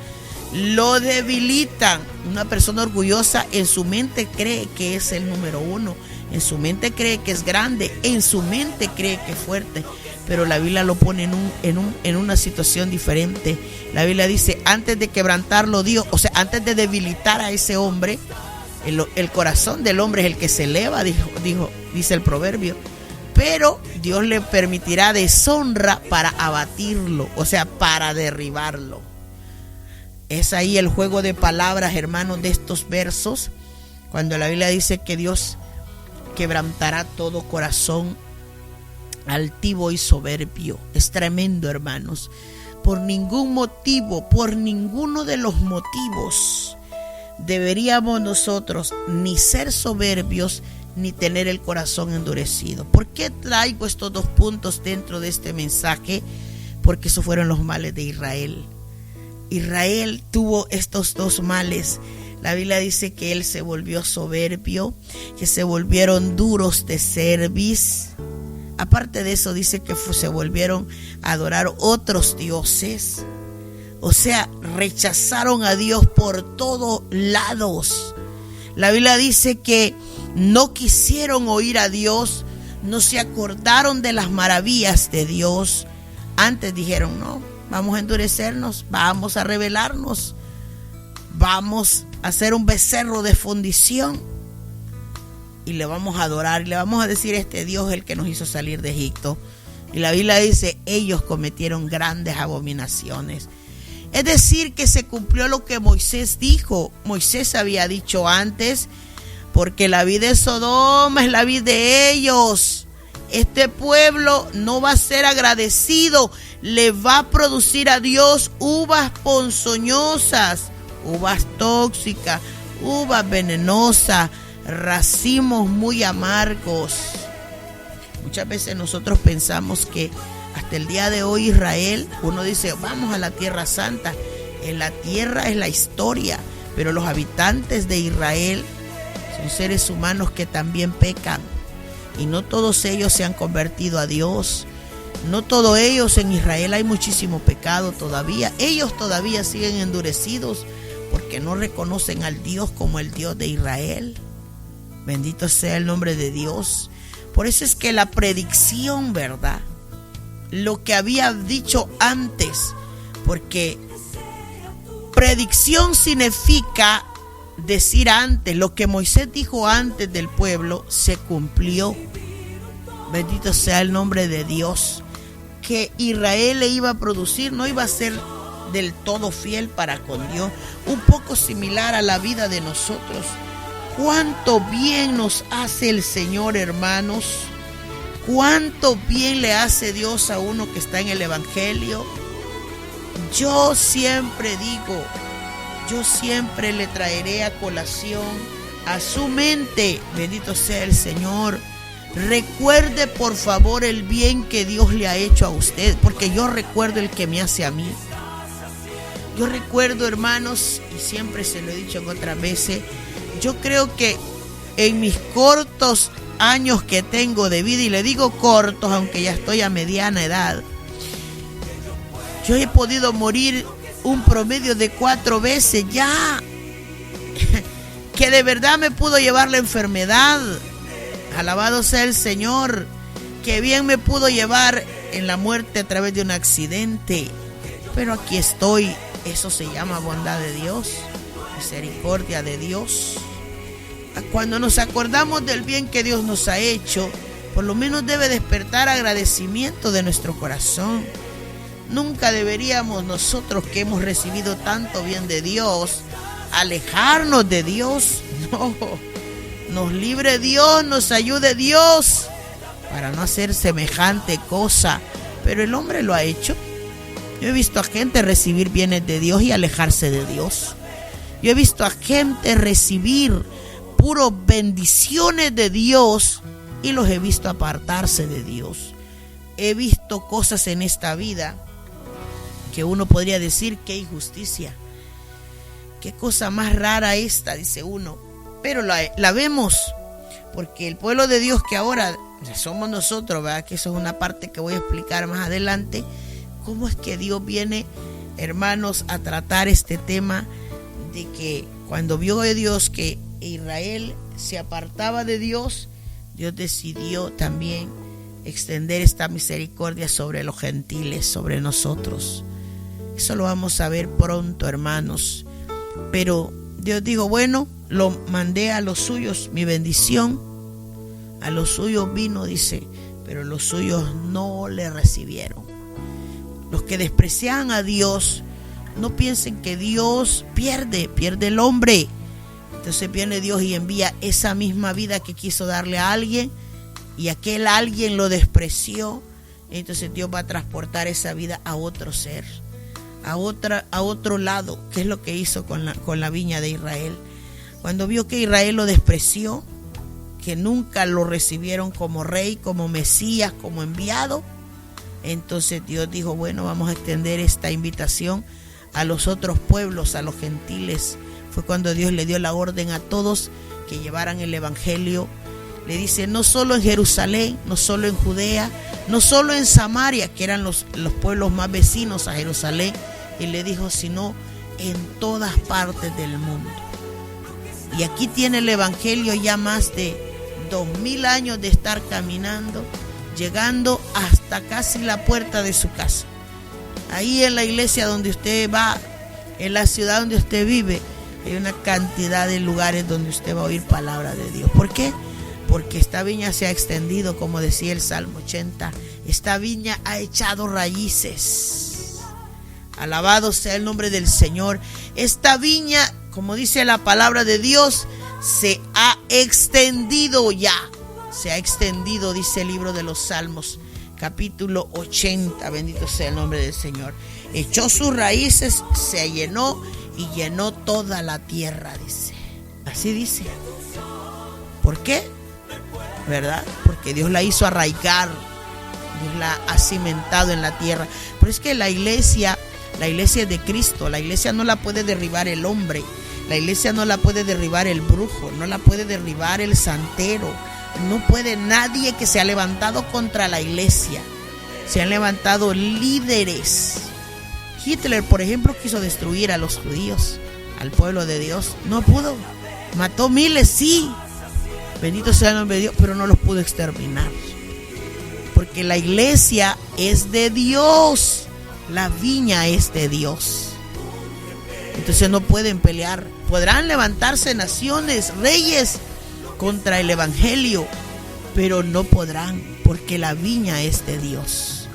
Lo debilitan. Una persona orgullosa en su mente cree que es el número uno, en su mente cree que es grande, en su mente cree que es fuerte, pero la Biblia lo pone en una situación diferente. La Biblia dice, antes de quebrantarlo Dios, o sea, antes de debilitar a ese hombre, el corazón del hombre es el que se eleva, dice el proverbio, pero Dios le permitirá deshonra para abatirlo, o sea, para derribarlo. Es ahí el juego de palabras, hermanos, de estos versos, cuando la Biblia dice que Dios quebrantará todo corazón altivo y soberbio. Es tremendo, hermanos. Por ningún motivo, por ninguno de los motivos deberíamos nosotros ni ser soberbios ni tener el corazón endurecido. ¿Por qué traigo estos dos puntos dentro de este mensaje? Porque esos fueron los males de Israel. Israel tuvo estos dos males. La Biblia dice que él se volvió soberbio, que se volvieron duros de cerviz. Aparte de eso, dice que se volvieron a adorar otros dioses. O sea, rechazaron a Dios por todos lados. La Biblia dice que no quisieron oír a Dios, no se acordaron de las maravillas de Dios. Antes dijeron, no, vamos a endurecernos, vamos a rebelarnos, vamos a hacer un becerro de fundición y le vamos a adorar y le vamos a decir, este Dios es el que nos hizo salir de Egipto. Y la Biblia dice, ellos cometieron grandes abominaciones. Es decir, que se cumplió lo que Moisés dijo. Moisés había dicho antes, porque la vid de Sodoma es la vid de ellos. Este pueblo no va a ser agradecido, le va a producir a Dios uvas ponzoñosas, uvas tóxicas, uvas venenosas, racimos muy amargos. Muchas veces nosotros pensamos que hasta el día de hoy Israel, uno dice, vamos a la Tierra Santa. En la tierra es la historia, pero los habitantes de Israel son seres humanos que también pecan. Y no todos ellos se han convertido a Dios. No todos ellos, en Israel hay muchísimo pecado todavía. Ellos todavía siguen endurecidos porque no reconocen al Dios como el Dios de Israel. Bendito sea el nombre de Dios. Por eso es que la predicción, ¿verdad? Lo que había dicho antes, porque predicción significa decir antes, lo que Moisés dijo antes del pueblo se cumplió. Bendito sea el nombre de Dios. Que Israel le iba a producir, no iba a ser del todo fiel para con Dios. Un poco similar a la vida de nosotros. Cuánto bien nos hace el Señor, hermanos. Cuánto bien le hace Dios a uno que está en el Evangelio. Yo siempre digo, yo siempre le traeré a colación a su mente, bendito sea el Señor. Recuerde por favor el bien que Dios le ha hecho a usted, porque yo recuerdo el que me hace a mí. Yo recuerdo, hermanos, y siempre se lo he dicho en otras veces, yo creo que en mis cortos años que tengo de vida, y le digo cortos aunque ya estoy a mediana edad, yo he podido morir un promedio de 4 veces ya, que de verdad me pudo llevar la enfermedad. Alabado sea el Señor, que bien me pudo llevar en la muerte a través de un accidente, pero aquí estoy. Eso se llama bondad de Dios, misericordia de Dios. Cuando nos acordamos del bien que Dios nos ha hecho, por lo menos debe despertar agradecimiento de nuestro corazón. Nunca deberíamos nosotros, que hemos recibido tanto bien de Dios, alejarnos de Dios. No, nos libre Dios, nos ayude Dios para no hacer semejante cosa. Pero el hombre lo ha hecho. Yo he visto a gente recibir bienes de Dios y alejarse de Dios. Yo he visto a gente recibir puras bendiciones de Dios y los he visto apartarse de Dios. He visto cosas en esta vida que uno podría decir, qué injusticia, qué cosa más rara esta, dice uno, pero la vemos, porque el pueblo de Dios que ahora somos nosotros, ¿verdad? Que eso es una parte que voy a explicar más adelante, cómo es que Dios viene, hermanos, a tratar este tema de que cuando vio a Dios que Israel se apartaba de Dios, Dios decidió también extender esta misericordia sobre los gentiles, sobre nosotros. Eso lo vamos a ver pronto, hermanos. Pero Dios dijo, bueno, lo mandé a los suyos, mi bendición. A los suyos vino, dice, pero los suyos no le recibieron. Los que desprecian a Dios, no piensen que Dios pierde el hombre. Entonces viene Dios y envía esa misma vida que quiso darle a alguien, y aquel alguien lo despreció. Entonces Dios va a transportar esa vida a otro ser, a otro lado, que es lo que hizo con la viña de Israel. Cuando vio que Israel lo despreció, que nunca lo recibieron como rey, como Mesías, como enviado, entonces Dios dijo, bueno, vamos a extender esta invitación a los otros pueblos, a los gentiles. Fue cuando Dios le dio la orden a todos que llevaran el evangelio. Le dice, no solo en Jerusalén, no solo en Judea, no solo en Samaria, que eran los pueblos más vecinos a Jerusalén, y le dijo, sino en todas partes del mundo. Y aquí tiene el evangelio ya más de 2000 años de estar caminando, llegando hasta casi la puerta de su casa. Ahí en la iglesia donde usted va, en la ciudad donde usted vive, hay una cantidad de lugares donde usted va a oír palabra de Dios. ¿Por qué? porque esta viña se ha extendido, como decía el Salmo 80. Esta viña ha echado raíces. Alabado sea el nombre del Señor. Esta viña, como dice la palabra de Dios, se ha extendido ya. Se ha extendido, dice el libro de los Salmos, capítulo 80. Bendito sea el nombre del Señor. Echó sus raíces, se llenó y llenó toda la tierra, dice. Así dice. ¿Por qué? ¿Verdad? Porque Dios la hizo arraigar. Dios la ha cimentado en la tierra. Pero es que la iglesia es de Cristo. La iglesia no la puede derribar el hombre. La iglesia no la puede derribar el brujo. No la puede derribar el santero. No puede nadie que se ha levantado contra la iglesia. Se han levantado líderes. Hitler, por ejemplo, quiso destruir a los judíos, al pueblo de Dios. No pudo. Mató miles, sí. Bendito sea el nombre de Dios, pero no los pudo exterminar. Porque la iglesia es de Dios. La viña es de Dios. Entonces no pueden pelear. Podrán levantarse naciones, reyes contra el evangelio, pero no podrán, porque la viña es de Dios.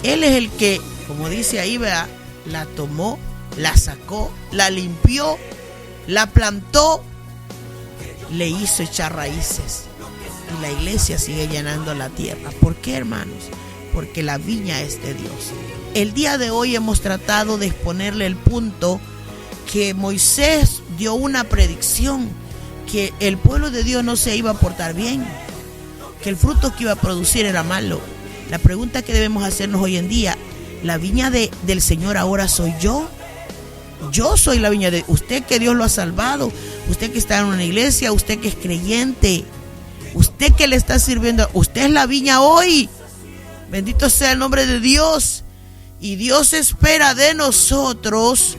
Él es el que, como dice ahí, ¿verdad?, la tomó, la sacó, la limpió, la plantó, le hizo echar raíces, y la iglesia sigue llenando la tierra. ¿Por qué, hermanos? Porque la viña es de Dios. El día de hoy hemos tratado de exponerle el punto que Moisés dio una predicción, que el pueblo de Dios no se iba a portar bien, que el fruto que iba a producir era malo. La pregunta que debemos hacernos hoy en día: ¿la viña del Señor ahora soy yo? Yo soy la viña de usted, que Dios lo ha salvado. Usted que está en una iglesia, usted que es creyente, usted que le está sirviendo, usted es la viña hoy. Bendito sea el nombre de Dios. Y Dios espera de nosotros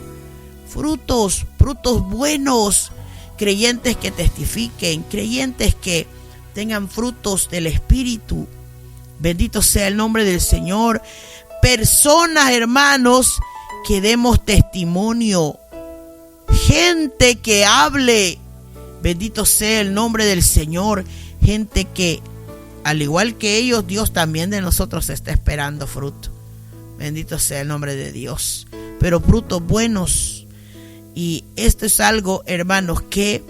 frutos buenos, creyentes que testifiquen, creyentes que tengan frutos del Espíritu. Bendito sea el nombre del Señor. Personas, hermanos, que demos testimonio. Gente que hable. Bendito sea el nombre del Señor. Gente que, al igual que ellos, Dios también de nosotros está esperando fruto. Bendito sea el nombre de Dios. Pero frutos buenos. Y esto es algo, hermanos, que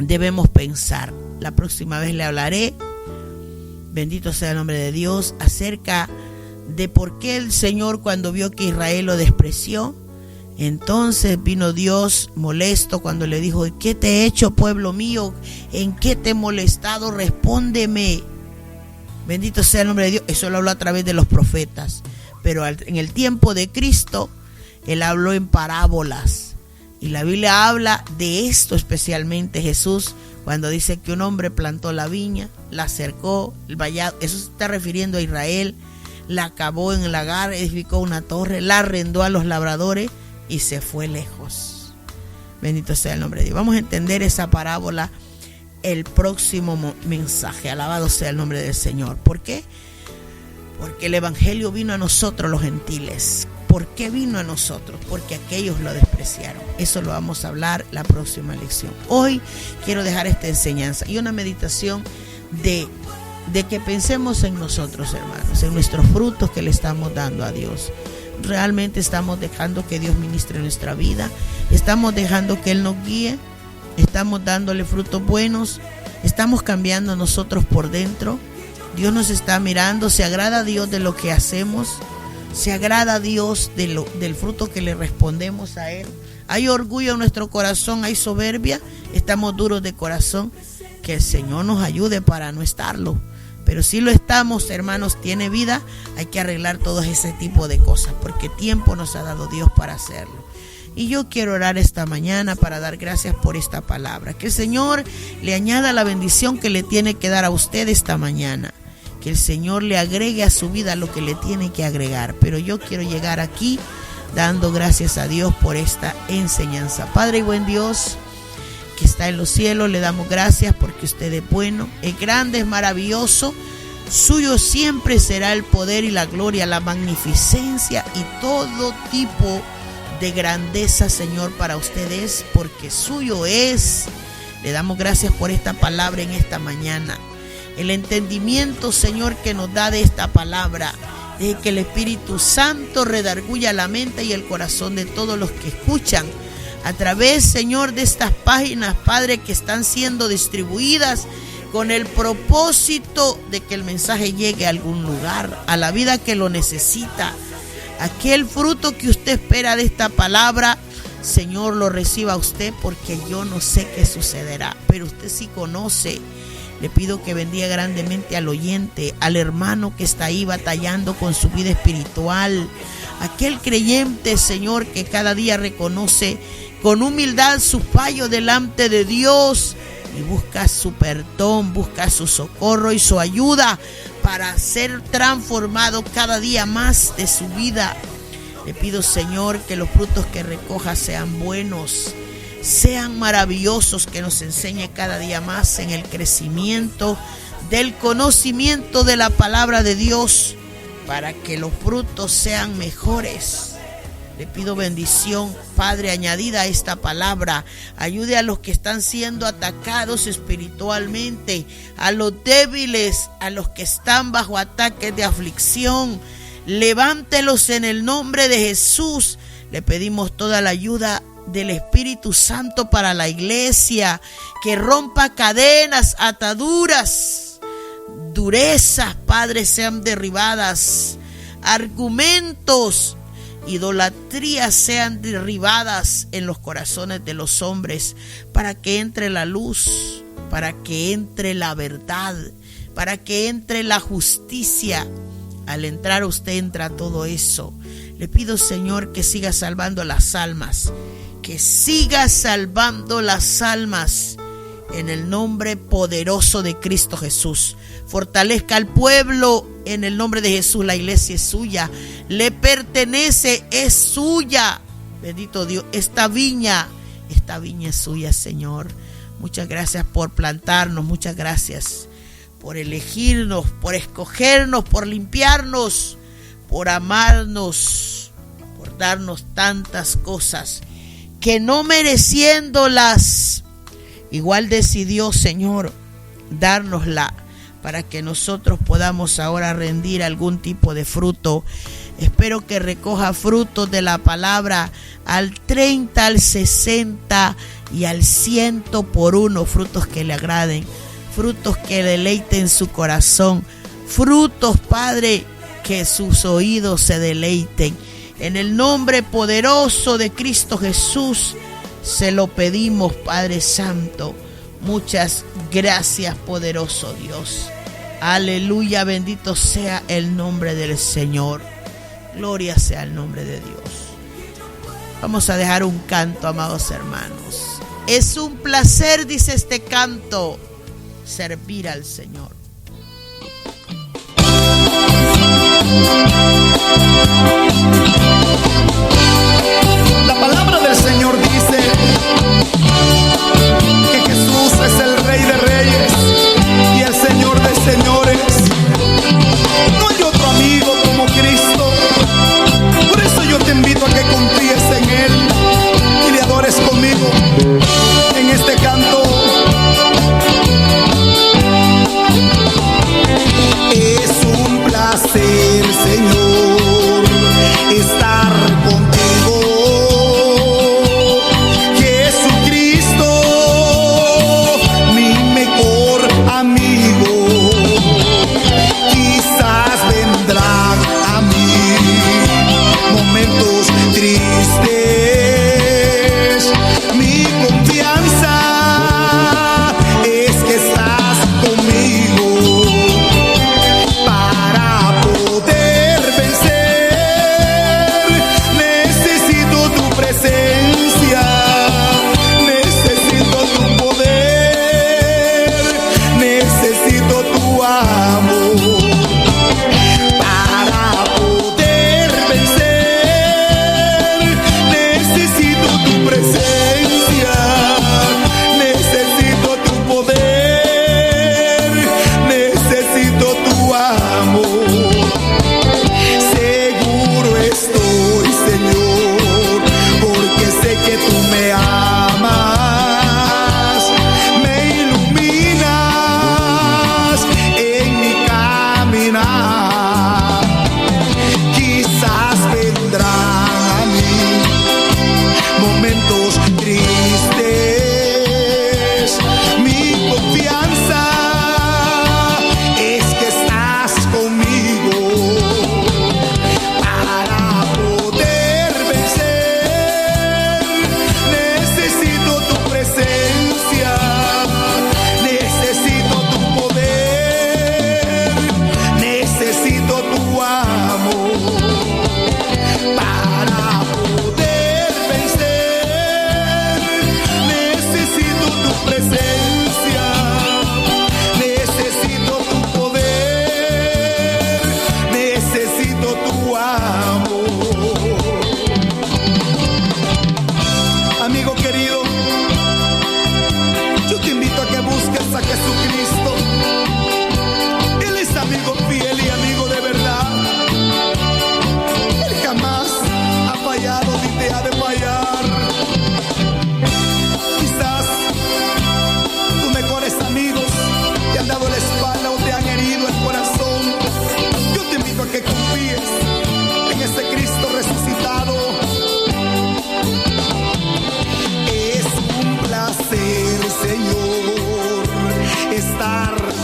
debemos pensar. La próxima vez le hablaré, bendito sea el nombre de Dios, acerca de por qué el Señor, cuando vio que Israel lo despreció, entonces vino Dios molesto cuando le dijo: ¿qué te he hecho, pueblo mío? ¿En qué te he molestado? Respóndeme. Bendito sea el nombre de Dios. Eso lo habló a través de los profetas. Pero en el tiempo de Cristo, Él habló en parábolas. Y la Biblia habla de esto especialmente. Jesús, cuando dice que un hombre plantó la viña, la cercó, el vallado, eso se está refiriendo a Israel, la cavó en el lagar, edificó una torre, la arrendó a los labradores y se fue lejos. Bendito sea el nombre de Dios. Vamos a entender esa parábola el próximo mensaje. Alabado sea el nombre del Señor. ¿Por qué? Porque el evangelio vino a nosotros, los gentiles. ¿Por qué vino a nosotros? Porque aquellos lo despreciaron. Eso lo vamos a hablar la próxima lección. Hoy quiero dejar esta enseñanza y una meditación de que pensemos en nosotros, hermanos, en nuestros frutos que le estamos dando a Dios. Realmente estamos dejando que Dios ministre nuestra vida. Estamos dejando que Él nos guíe. Estamos dándole frutos buenos. Estamos cambiando nosotros por dentro. Dios nos está mirando. ¿Se agrada a Dios de lo que hacemos? ¿Se agrada a Dios del fruto que le respondemos a Él? ¿Hay orgullo en nuestro corazón? ¿Hay soberbia? ¿Estamos duros de corazón? Que el Señor nos ayude para no estarlo. Pero si lo estamos, hermanos, tiene vida. Hay que arreglar todo ese tipo de cosas, porque tiempo nos ha dado Dios para hacerlo. Y yo quiero orar esta mañana para dar gracias por esta palabra. Que el Señor le añada la bendición que le tiene que dar a usted esta mañana. Que el Señor le agregue a su vida lo que le tiene que agregar. Pero yo quiero llegar aquí dando gracias a Dios por esta enseñanza. Padre y buen Dios, que está en los cielos, le damos gracias porque usted es bueno, es grande, es maravilloso. Suyo siempre será el poder y la gloria, la magnificencia y todo tipo de grandeza, Señor, para ustedes, porque suyo es Le damos gracias por esta palabra en esta mañana. El entendimiento, Señor, que nos da de esta palabra. Deje que el Espíritu Santo redarguya la mente y el corazón de todos los que escuchan a través, Señor, de estas páginas, Padre, que están siendo distribuidas con el propósito de que el mensaje llegue a algún lugar, a la vida que lo necesita. Aquel fruto que usted espera de esta palabra, Señor, lo reciba usted, porque yo no sé qué sucederá, pero usted sí conoce. Le pido que bendiga grandemente al oyente, al hermano que está ahí batallando con su vida espiritual, aquel creyente, Señor, que cada día reconoce con humildad su fallo delante de Dios y busca su perdón, busca su socorro y su ayuda para ser transformado cada día más de su vida. Le pido, Señor, que los frutos que recoja sean buenos, sean maravillosos, que nos enseñe cada día más en el crecimiento del conocimiento de la palabra de Dios, para que los frutos sean mejores. Le pido bendición, Padre, añadida a esta palabra. Ayude a los que están siendo atacados espiritualmente, a los débiles, a los que están bajo ataques de aflicción. Levántelos en el nombre de Jesús. Le pedimos toda la ayuda del Espíritu Santo para la iglesia, que rompa cadenas, ataduras, durezas, Padre, sean derribadas, argumentos, idolatrías sean derribadas en los corazones de los hombres, para que entre la luz, para que entre la verdad, para que entre la justicia. Al entrar usted entra todo eso. Le pido, Señor, que siga salvando las almas, que siga salvando las almas en el nombre poderoso de Cristo Jesús. Fortalezca al pueblo en el nombre de Jesús. La iglesia es suya, le pertenece, es suya. Bendito Dios, esta viña es suya, Señor. Muchas gracias por plantarnos, muchas gracias por elegirnos, por escogernos, por limpiarnos, por amarnos, por darnos tantas cosas que no mereciéndolas, igual decidió, Señor, dárnosla para que nosotros podamos ahora rendir algún tipo de fruto. Espero que recoja frutos de la palabra al 30, al 60 y al 100 por uno, frutos que le agraden, frutos que deleiten su corazón, frutos, Padre, que sus oídos se deleiten. En el nombre poderoso de Cristo Jesús se lo pedimos, Padre Santo. Muchas gracias, poderoso Dios. Aleluya, bendito sea el nombre del Señor. Gloria sea el nombre de Dios. Vamos a dejar un canto, amados hermanos. Es un placer, dice este canto, servir al Señor. La palabra del Señor dice que Jesús es el Rey de Reyes y el Señor de Señores. No hay otro amigo como Cristo. Por eso yo te invito a que confíes en Él y le adores conmigo en este canto. Es un placer, Señor, es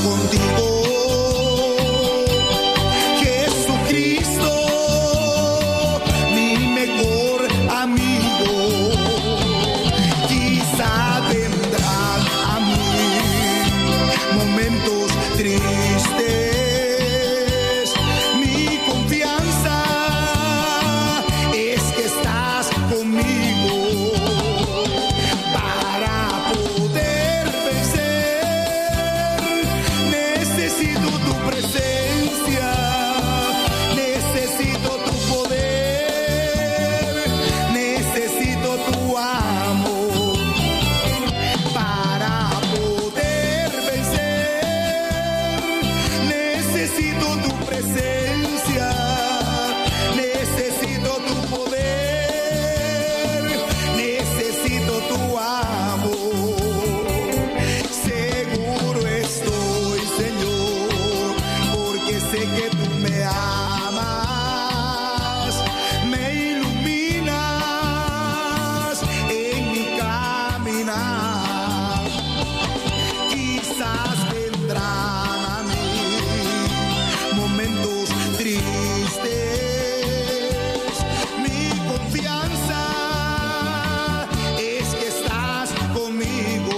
contigo. Jesucristo, mi mejor amigo. Quizá vendrán a mí momentos tristes. Mi confianza es que estás conmigo. Para poder vencer necesito tu presencia, necesito tu poder, necesito tu amor. Para poder vencer necesito tu presencia, necesito tu poder, necesito tu amor. Seguro estoy, Señor, porque sé que tú me amas, me iluminas en mi caminar. Quizás vendrán a mí momentos tristes. Mi confianza es que estás conmigo.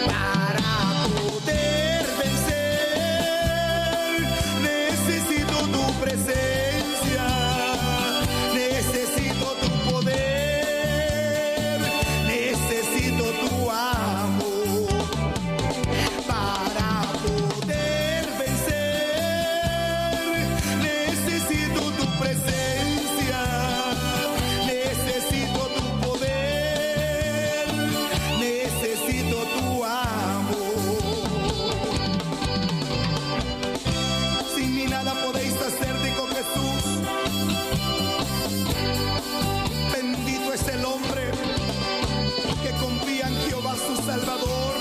Para poder vencer necesito tu presencia, necesito tu poder, necesito tu amor. Para poder vencer necesito tu presencia, necesito tu poder, necesito tu amor. Sin mí nada podéis hacer, dijo Jesús. Bendito es el hombre que confía en Jehová su Salvador.